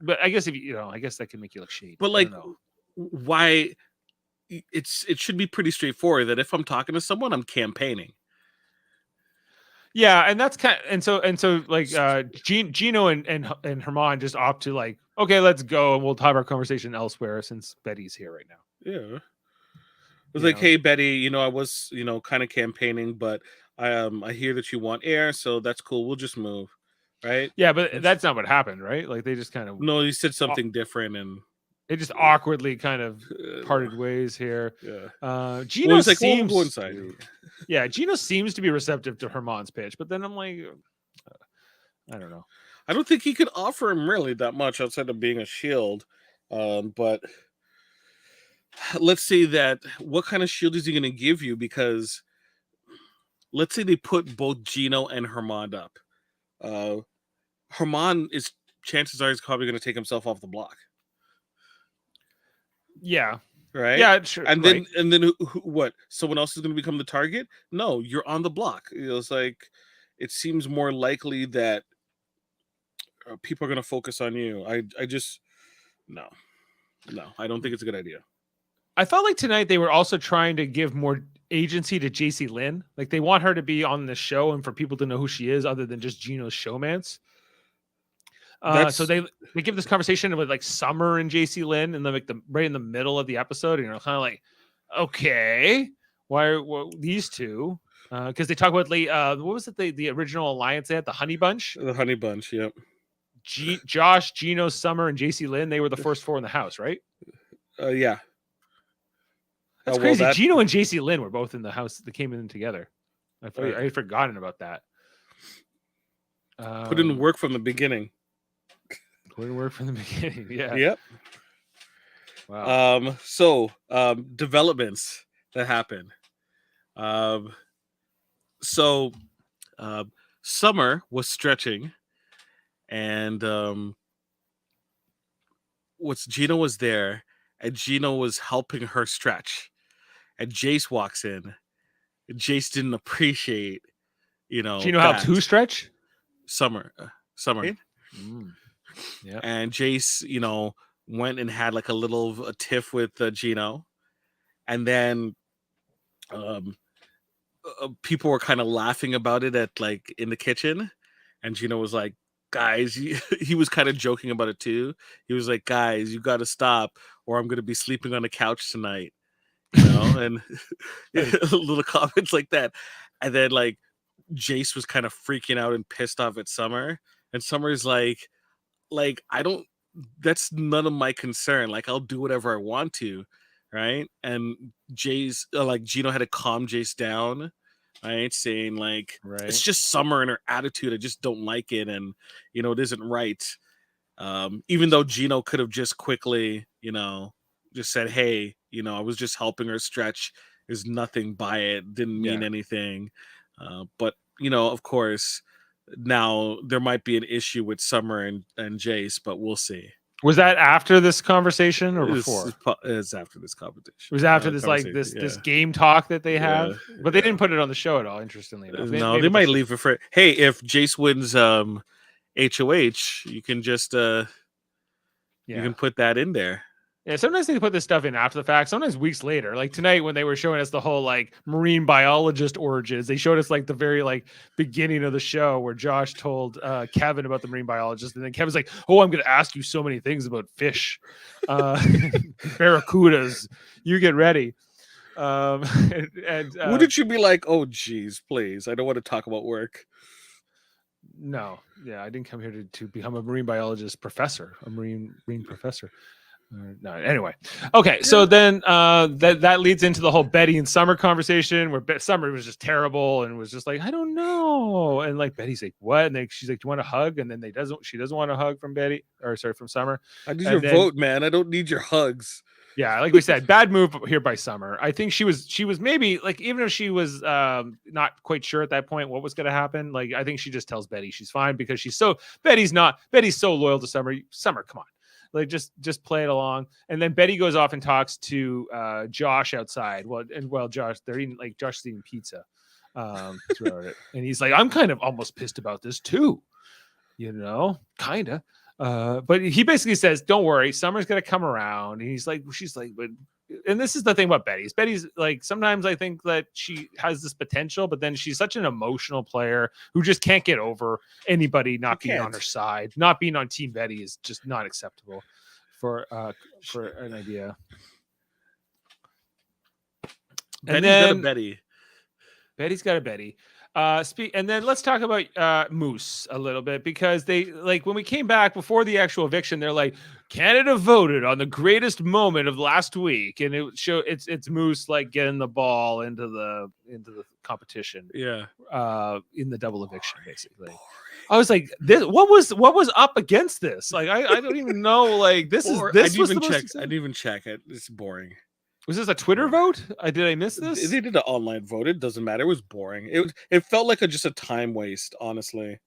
But I guess I guess that can make you look shady. But like, why? It should be pretty straightforward that if I'm talking to someone, I'm campaigning. Yeah, and that's and so like Gino and Herman just opt to like, okay, let's go, and we'll have our conversation elsewhere since Betty's here right now. Yeah, it was like, hey Betty, I was kind of campaigning, but I hear that you want air, so that's cool. We'll just move. Right. Yeah, but that's not what happened, right? Like they just kind of he said something different, and they just awkwardly kind of parted ways here. Yeah. Gino was like, seems go inside. Yeah, Gino seems to be receptive to Herman's pitch, but then I'm like, I don't know. I don't think he could offer him really that much outside of being a shield. But let's see what kind of shield is he going to give you? Because let's say they put both Gino and Herman up. Herman is, chances are, he's probably going to take himself off the block. Yeah. Right. Yeah. Sure. And then what? Someone else is going to become the target? No, you're on the block. It's like, it seems more likely that people are going to focus on you. I just no, I don't think it's a good idea. I felt like tonight they were also trying to give more agency to Jacey-Lynne. Like they want her to be on the show and for people to know who she is, other than just Gino's showmance. So they give this conversation with like Summer and Jacey-Lynne, and then like right in the middle of the episode, and you're kind of like, okay, why are these two? Because they talk about what was it? The original alliance they had, the Honey Bunch. The Honey Bunch, yep. Josh, Gino, Summer, and Jacey-Lynne. They were the first four in the house, right? Yeah. That's crazy. Gino and Jacey-Lynne were both in the house. They came in together. I had forgotten about that. Put in work from the beginning. Put in work from the beginning. Yeah. Yep. Wow. So developments that happen. Summer was stretching, and Gino was there, and Gino was helping her stretch, and Jace walks in, and Jace didn't appreciate, Gino helped who stretch? Summer. Yeah. And Jace, went and had like a tiff with Gino, and then people were kind of laughing about it in the kitchen, and Gino was like, guys, he was kind of joking about it too. He was like, guys, you got to stop, or I'm going to be sleeping on the couch tonight, and little comments like that. And then like Jace was kind of freaking out and pissed off at Summer, and Summer's like, that's none of my concern. Like, I'll do whatever I want to. Right. And Gino had to calm Jace down, right? Saying like, it's just Summer and her attitude. I just don't like it. And, it isn't right. Even though Gino could have just quickly, just said, hey, I was just helping her stretch. There's nothing by it. Didn't mean anything. But, of course, now there might be an issue with Summer and Jace, but we'll see. Was that after this conversation or before? It's after this competition. It was after this, this game talk that they have, but they didn't put it on the show at all. Interestingly enough, they might leave it for. Hey, if Jace wins HOH, you can just you can put that in there. Yeah, sometimes they put this stuff in after the fact. Sometimes weeks later, like tonight when they were showing us the whole like marine biologist origins, they showed us like the very beginning of the show where Josh told Kevin about the marine biologist, and then Kevin's like, "Oh, I'm going to ask you so many things about fish, barracudas. You get ready." Wouldn't you be like, "Oh, geez, please, I don't want to talk about work." No, yeah, I didn't come here to become a marine biologist professor, a marine professor. No, anyway. Okay, so then that leads into the whole Betty and Summer conversation where Summer was just terrible and was just like, I don't know. And like Betty's like, what? And then she's like, do you want a hug? And then she doesn't want a hug from from Summer. I need your vote, man. I don't need your hugs. Yeah, like we said, bad move here by Summer. I think she was maybe like, even if she was not quite sure at that point what was going to happen, like I think she just tells Betty she's fine because Betty's so loyal to Summer. Summer, come on. Like just play it along. And then Betty goes off and talks to Josh outside. Josh's eating pizza throughout it. And he's like, I'm kind of almost pissed about this too. Kind of. But he basically says, don't worry, Summer's gonna come around. And she's like, but, and this is the thing about Betty. Betty's like, sometimes I think that she has this potential, but then she's such an emotional player who just can't get over anybody not being on her side. Not being on Team Betty is just not acceptable for an idea. Betty's got a Betty. Betty's got a Betty. And then let's talk about Moose a little bit, because they when we came back before the actual eviction, they're like, Canada voted on the greatest moment of last week, and it's Moose getting the ball into the competition. Yeah. In the double eviction, basically. I was like, what was up against this? I don't even know. I didn't even check it. It's boring. Was this a Twitter vote? Did I miss this? They did an online vote. It doesn't matter. It was boring. It felt like just a time waste, honestly.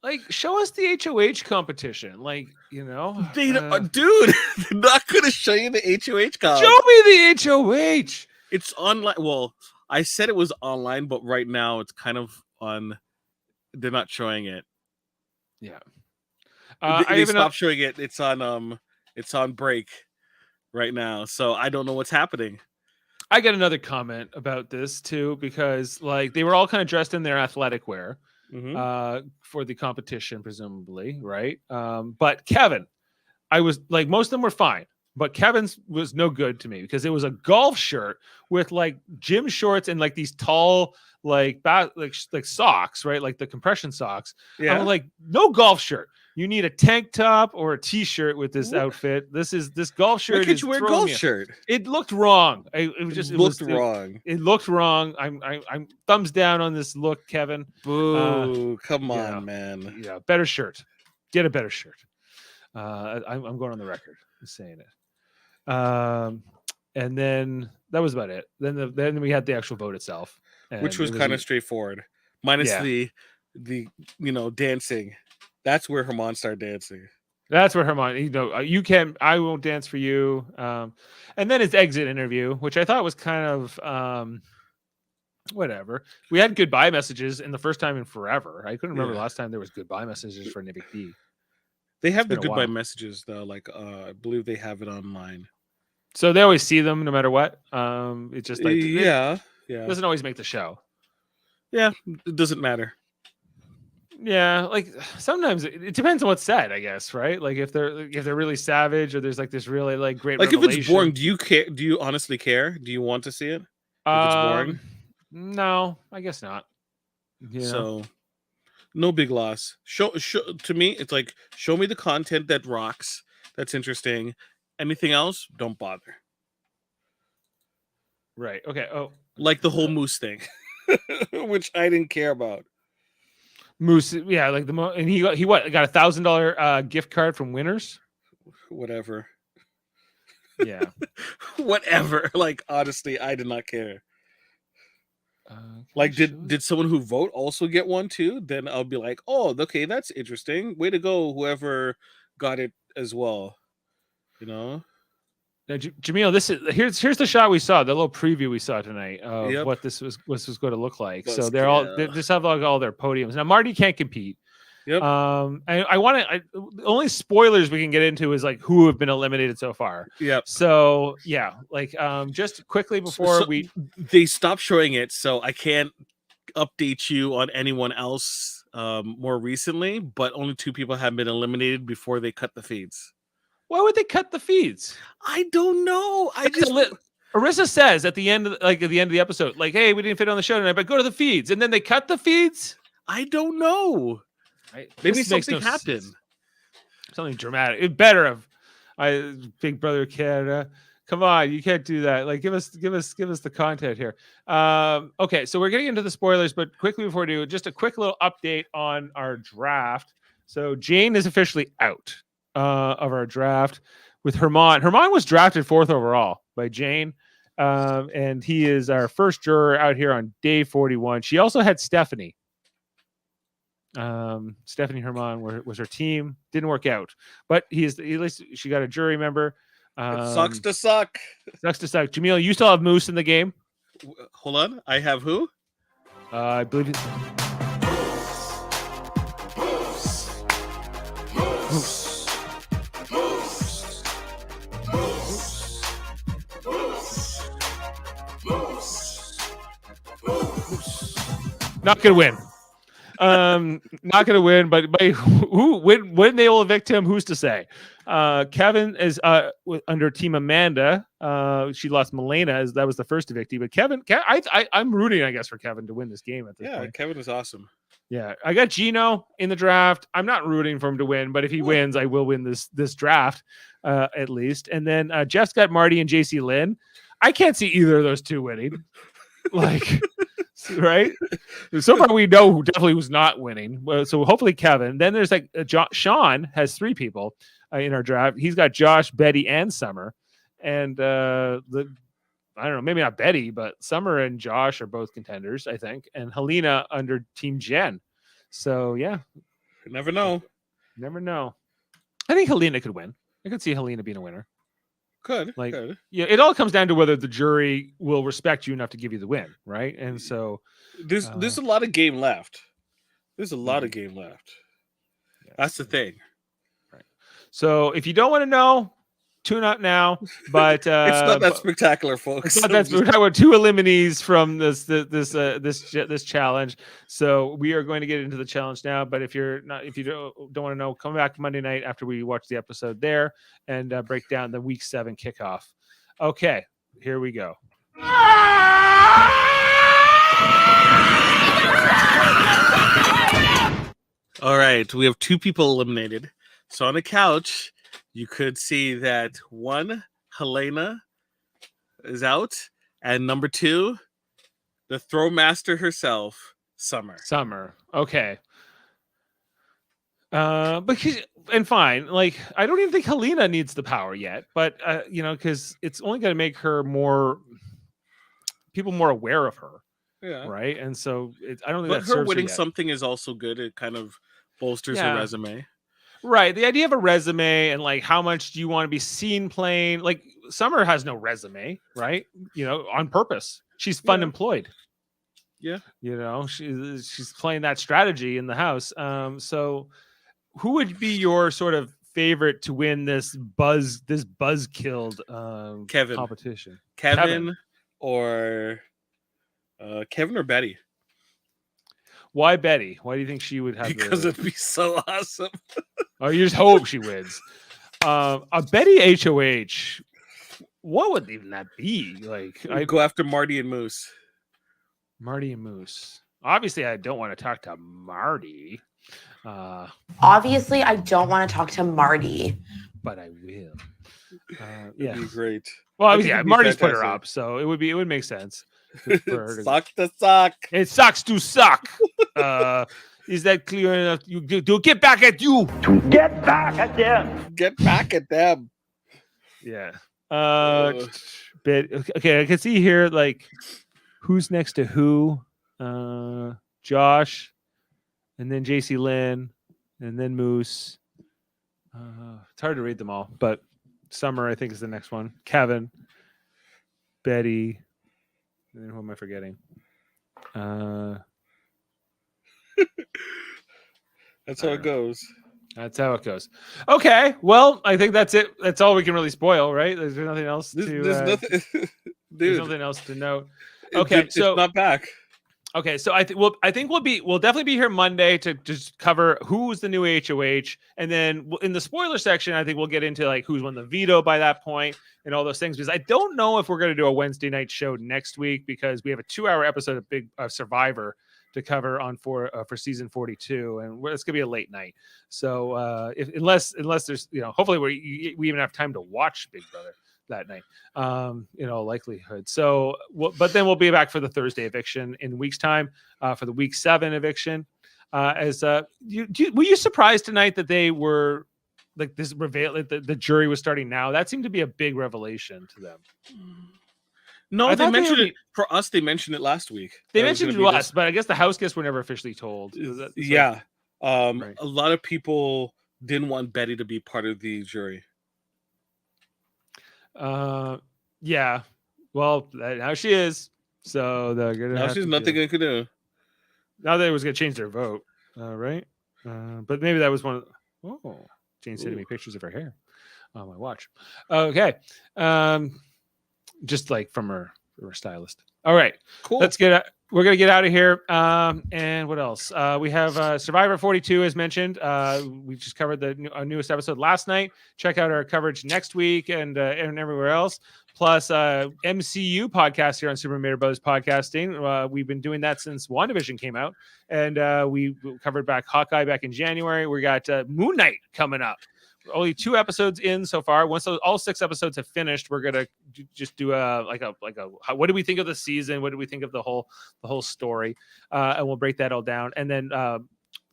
Like, show us the HOH competition. Like, Dude, they're not going to show you the HOH comp. Show me the HOH. It's online. Well, I said it was online, but right now it's kind of on. They're not showing it. Yeah. They stopped showing it. It's on break right now, so I don't know what's happening. I got another comment about this too, because like they were all kind of dressed in their athletic wear for the competition, presumably, right? But Kevin, I was like, most of them were fine, but Kevin's was no good to me because it was a golf shirt with like gym shorts and like these tall like socks, right? Like the compression socks. Yeah. I'm like, no golf shirt. You need a tank top or a t-shirt with this outfit. This golf shirt. Why can't you wear a golf shirt? It looked wrong. It looked wrong. It looked wrong. I'm thumbs down on this look, Kevin. Boo! Come on, man. Yeah, better shirt. Get a better shirt. I'm going on the record saying it. And then that was about it. Then we had the actual vote itself, which was kind of straightforward, minus the dancing. That's where Herman started dancing. That's where Herman, I won't dance for you. And then his exit interview, which I thought was kind of whatever. We had goodbye messages in the first time in forever. I couldn't remember the last time there was goodbye messages for Nivik B. They have the goodbye messages though. Like I believe they have it online. So they always see them no matter what. It's just like it doesn't always make the show. Yeah, it doesn't matter. Yeah, like sometimes it depends on what's said, I guess, right? Like if they're really savage or there's like this really like great like revelation. If it's boring, do you care? Do you honestly care? Do you want to see it? If it's boring? No, I guess not. Yeah. So no big loss. Show to me, it's like show me the content that rocks, that's interesting. Anything else, don't bother. Right. Okay. Oh, like the whole Moose thing, which I didn't care about. Moose, yeah, like and he got $1,000 gift card from Winners. Whatever. Yeah. Whatever. Like honestly, I did not care. Like did someone who vote also get one too? Then I'll be like, oh, okay, that's interesting. Way to go, whoever got it as well. Now, Jaemeel, here's the shot we saw, the little preview we saw tonight of what this was going to look like. So they just have like all their podiums. Now Marty can't compete. Yep. The only spoilers we can get into is like who have been eliminated so far. Yep. So yeah, like just quickly before they stopped showing it, so I can't update you on anyone else more recently, but only 2 people have been eliminated before they cut the feeds. Why would they cut the feeds? I don't know. Arissa says at the end of the episode, like, hey, we didn't fit on the show tonight, but go to the feeds, and then they cut the feeds. I don't know. Maybe something happened. Something dramatic. It better have. Big Brother Canada. Come on, you can't do that. Like, give us the content here. Okay, so we're getting into the spoilers, but quickly before we do, just a quick little update on our draft. So Jane is officially out of our draft with Herman. Herman was drafted 4th overall by Jane, and he is our first juror out here on day 41. She also had Stephanie. Stephanie Herman was her team. Didn't work out, but at least she got a jury member. It sucks to suck. Sucks to suck. Jaemeel, you still have Moose in the game. Hold on, I have who? I believe it's Moose. Not gonna win. Not gonna win, but when they will evict him, who's to say? Kevin is under Team Amanda. She lost Milena, that was the first evictee. But Kevin, I'm rooting, I guess, for Kevin to win this game at this point. Yeah, Kevin is awesome. Yeah, I got Gino in the draft. I'm not rooting for him to win, but if he wins, I will win this draft at least. And then Jeff's got Marty and Jacey-Lynne. I can't see either of those two winning. Like, right? So far, we know who definitely was not winning. So hopefully Kevin. Then there's like Sean has 3 people in our draft. He's got Josh, Betty, and Summer. And I don't know, maybe not Betty, but Summer and Josh are both contenders, I think, and Helena under Team Jen. So yeah, You never know. never know. I think Helena could win. I could see Helena being a winner. Could. Yeah, it all comes down to whether the jury will respect you enough to give you the win, right? And so There's a lot of game left. There's a lot Mhm. of game left. yes. That's the thing. Right. So if you don't want to know, tune out now. But It's not that spectacular, folks. it's not that we're talking about 2 eliminees from this challenge. So we are going to get into the challenge now. But if you don't want to know, come back Monday night after we watch the episode there and break down the week 7 kickoff. Okay, here we go. All right, we have 2 people eliminated. So on the couch, you could see that 1, Helena, is out, and number 2, the throw master herself, Summer. Okay. And fine. Like, I don't even think Helena needs the power yet, but because it's only going to make her people more aware of her, Yeah. right? And so I don't think But that her serves winning yet. something is also good. It kind of bolsters her resume. Right. The idea of a resume and like how much do you want to be seen playing? Like Summer has no resume, right? On purpose. She's fun Yeah. employed. Yeah. She's playing that strategy in the house. So who would be your sort of favorite to win this buzz-killed Kevin. competition? Kevin or Betty? Why Betty? Why do you think she would have? Because it'd be so awesome. Oh, you just hope she wins. A Betty HOH. What would even that be? Like, I'd go after Marty and Moose. Marty and Moose. Obviously, I don't want to talk to Marty. Obviously, I don't want to talk to Marty. But I will. That'd Yeah. be great. Well, I obviously, think it'd be Marty's put her fantastic. up, so it would make sense. For her to- Suck to suck. It sucks to suck. Is that clear enough? You do get back at you. Get back at them. Get back at them. Yeah. Okay, I can see here like who's next to who. Josh, and then Jacey-Lynne, and then Moose. It's hard to read them all, but Summer I think is the next one. Kevin, Betty, and then who am I forgetting? That's how it goes. That's how it goes. Okay, well, I think that's it. That's all we can really spoil, right? There's nothing else to. There's nothing, There's dude. nothing else to note. Okay, it's so not back. Okay, so I think we'll definitely be here Monday to just cover who's the new HOH, and then in the spoiler section, I think we'll get into like who's won the veto by that point and all those things. Because I don't know if we're going to do a Wednesday night show next week because we have a 2-hour episode of Survivor to cover on for season 42, and it's going to be a late night. So unless there's hopefully we even have time to watch Big Brother that night, in all likelihood. So, but then we'll be back for the Thursday eviction in a week's time, for the week 7 eviction. Were you surprised tonight that they were like this reveal that the jury was starting now? That seemed to be a big revelation to them. No, I they thought mentioned it for us. They mentioned it last week. They That it was mentioned it gonna to be us, but I guess the house guests were never officially told. Yeah. Right. A lot of people didn't want Betty to be part of the jury. Yeah. Well, now she is. So they're gonna. Now have she's to nothing do- they could do. Now they was gonna change their vote, right? But maybe that was one of. Oh, Jane sending me pictures of her hair on my watch. Okay, just like from her stylist. All right, Cool. We're gonna get out of here. And what else? We have Survivor 42, as mentioned. We just covered the newest episode last night. Check out our coverage next week and everywhere else. Plus, MCU podcast here on Super Mario Brothers Podcasting. We've been doing that since WandaVision came out, and we covered back Hawkeye back in January. We got Moon Knight coming up. Only 2 episodes in so far. Once all 6 episodes have finished, we're gonna just do a what do we think of the season? What do we think of the whole story? And we'll break that all down. And then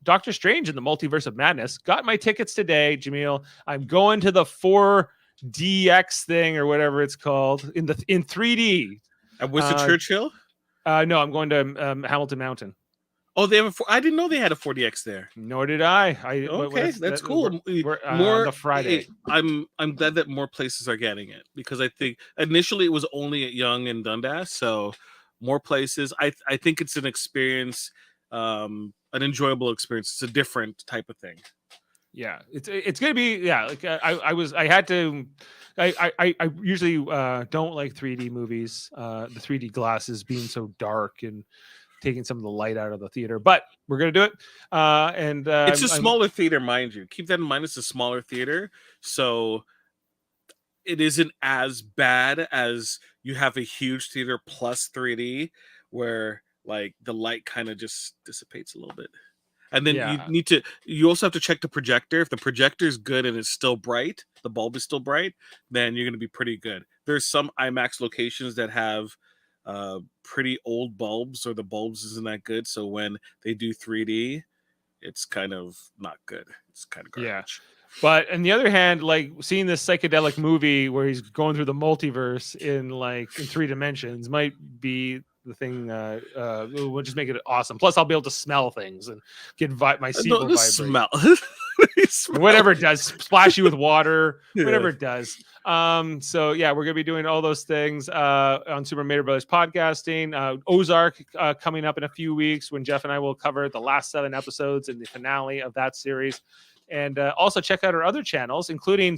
Doctor Strange in the Multiverse of Madness. Got my tickets today, Jaemeel. I'm going to the 4 DX thing or whatever it's called in 3D. And was it Churchill? No, I'm going to Hamilton Mountain. Oh, they have I didn't know they had a 4DX there. Nor did I. Okay, that's cool. We're More on the Friday. I'm glad that more places are getting it, because I think initially it was only at Yonge and Dundas, so more places. I think it's an experience, an enjoyable experience. It's a different type of thing. Yeah, it's gonna be like I usually don't like 3D movies. The 3D glasses being so dark and taking some of the light out of the theater, but we're gonna do it. And it's a smaller theater, mind you. Keep that in mind. It's a smaller theater, so it isn't as bad as you have a huge theater plus 3D, where like the light kind of just dissipates a little bit. And then you also have to check the projector. If the projector is good and it's still bright, the bulb is still bright, then you're going to be pretty good. There's some IMAX locations that have pretty old bulbs, or the bulbs isn't that good. So when they do 3D, it's kind of not good. It's kind of garbage. Yeah. But on the other hand, like seeing this psychedelic movie where he's going through the multiverse in 3 dimensions might be the thing. We'll just make it awesome. Plus, I'll be able to smell things and get my seat will vibrate. Smell. Whatever it does, splash you with water, whatever it does. So yeah, we're gonna be doing all those things on Super Mario Brothers podcasting. Ozark coming up in a few weeks, when Jeff and I will cover the last 7 episodes and the finale of that series. And also check out our other channels, including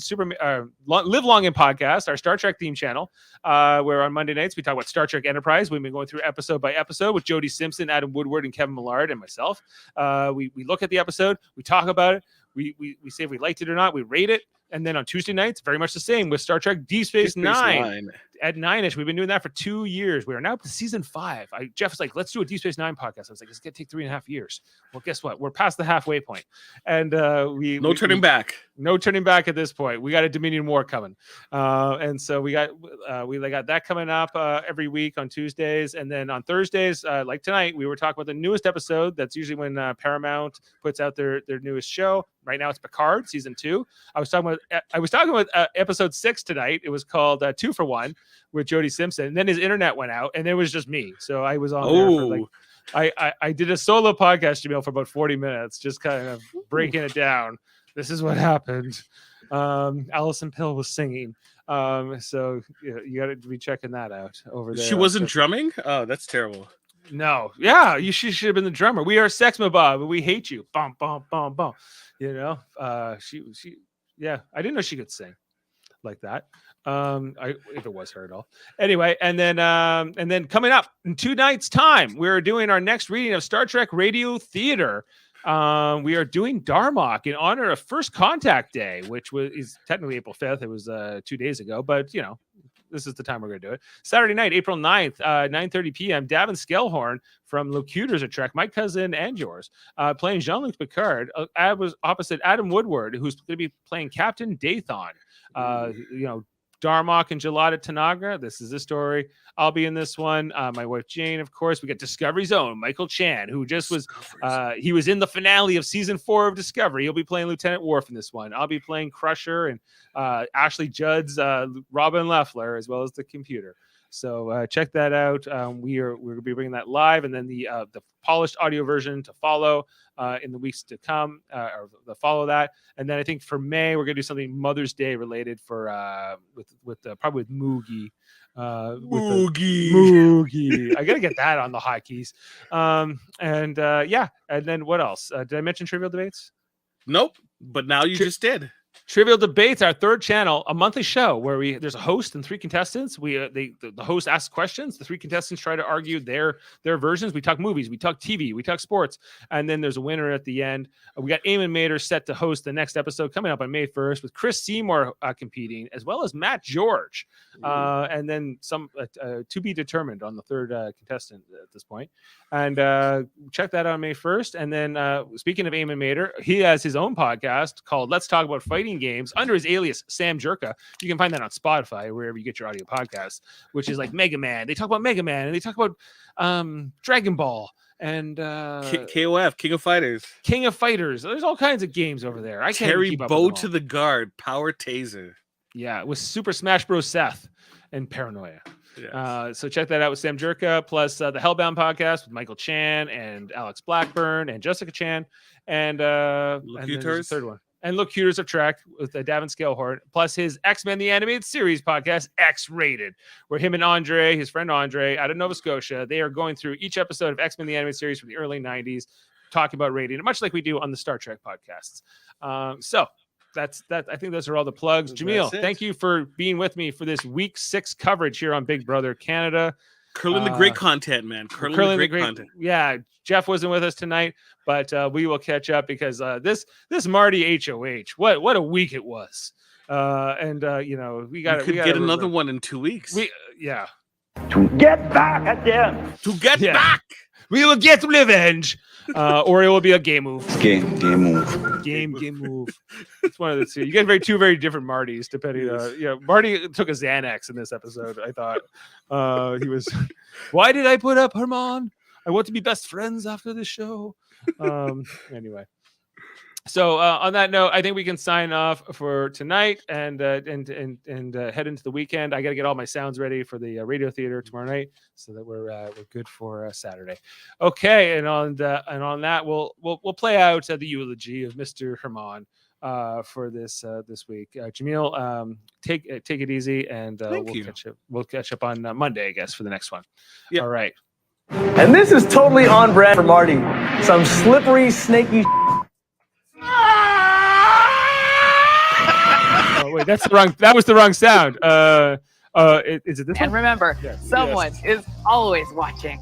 Live Long in Podcast, our Star Trek theme channel, where on Monday nights we talk about Star Trek Enterprise. We've been going through episode by episode with Jody Simpson, Adam Woodward, and Kevin Millard, and myself. We look at the episode, we talk about it, we say if we liked it or not, we rate it. And then on Tuesday nights, very much the same with Star Trek Deep Space Nine. At 9ish. We've been doing that for 2 years. We are now up to season 5. Jeff was like, let's do a Deep Space Nine podcast. I was like, it's going to take 3.5 years. Well, guess what? We're past the halfway point. And no turning back. No turning back at this point. We got a Dominion War coming. And so we got that coming up every week on Tuesdays. And then on Thursdays, like tonight, we were talking about the newest episode. That's usually when Paramount puts out their newest show. Right now it's Picard season 2. I was talking about episode 6 tonight. It was called 2 for 1 with Jody Simpson. And then his internet went out and it was just me. So I was on there for I did a solo podcast, Jaemeel, for about 40 minutes, just kind of breaking it down. This is what happened. Alison Pill was singing. So you got to be checking that out over there. She wasn't drumming? Oh, that's terrible. No. Yeah, she should have been the drummer. We are Sex Mabob, but we hate you. Bum, bum, bum, bum. You know, she I didn't know she could sing like that. If it was her at all. Anyway, and then coming up in 2 nights' time, we're doing our next reading of Star Trek Radio Theater. We are doing Darmok in honor of First Contact Day, which is technically April 5th. It was 2 days ago, but you know, this is the time we're going to do it. Saturday night, April 9th, 9:30 p.m. Davin Skellhorn from Locutors of Trek, my cousin and yours, playing Jean-Luc Picard. Was opposite Adam Woodward, who's going to be playing Captain Dathon. Darmok and Gelada Tanagra. This is the story. I'll be in this one. My wife Jane, of course. We got Discovery's own Michael Chan, who just was he was in the finale of season 4 of Discovery. He'll be playing Lieutenant Worf in this one. I'll be playing Crusher and Ashley Judd's Robin Leffler, as well as the computer. So check that out. We're going to be bringing that live, and then the polished audio version to follow in the weeks to come, or the follow that. And then I think for May we're going to do something Mother's Day related for probably with Moogie. Moogie. I got to get that on the hotkeys. And then what else? Did I mention Trivial Debates? Nope. But now you just did. Trivial Debates, our third channel, a monthly show where there's a host and 3 contestants. The host asks questions. The 3 contestants try to argue their versions. We talk movies, we talk TV, we talk sports, and then there's a winner at the end. We got Eamon Mater set to host the next episode coming up on May 1st with Chris Seymour competing, as well as Matt George, and then some to be determined on the third contestant at this point. And check that out on May 1st. And then speaking of Eamon Mater, he has his own podcast called Let's Talk About Fighting Games under his alias Sam Jerka. You can find that on Spotify, wherever you get your audio podcasts, which is like Mega Man. They talk about Mega Man and they talk about Dragon Ball and KOF, King of Fighters. King of Fighters. There's all kinds of games over there. I can't Terry keep up Bow with them to all. the guard, Power Taser. Yeah, with Super Smash Bros. Seth and Paranoia. Yes. So check that out with Sam Jerka, plus the Hellbound podcast with Michael Chan and Alex Blackburn and Jessica Chan, and there's a third one. And Locutors of Trek with Davin Scalehorn, plus his X-Men the Animated Series podcast, X-Rated, where him and Andre, his friend Andre, out of Nova Scotia, they are going through each episode of X-Men the Animated Series from the early 90s, talking about rating it, much like we do on the Star Trek podcasts. So that's that. I think those are all the plugs. Jaemeel, thank you for being with me for this week 6 coverage here on Big Brother Canada. Curling the great content, man. Curling the great content. Yeah, Jeff wasn't with us tonight, but we will catch up because this Marty HOH, what a week it was. We got to get another one in 2 weeks. To get back at them. To get back. We will get revenge. Or it will be a game move. Game move. Game move. It's one of the two. You get two very different Martys, depending on Marty took a Xanax in this episode, I thought. He was why did I put up Herman? I want to be best friends after the show. Anyway. So on that note, I think we can sign off for tonight and head into the weekend. I got to get all my sounds ready for the radio theater tomorrow night, so that we're good for Saturday. Okay, and on that, we'll play out the eulogy of Mr. Herman for this week. Jaemeel, take it easy, and we'll catch up on Monday, I guess, for the next one. Yep. All right. And this is totally on brand for Marty. Some slippery, snaky. Oh wait, that was the wrong sound. Is it this one? And remember, someone is always watching.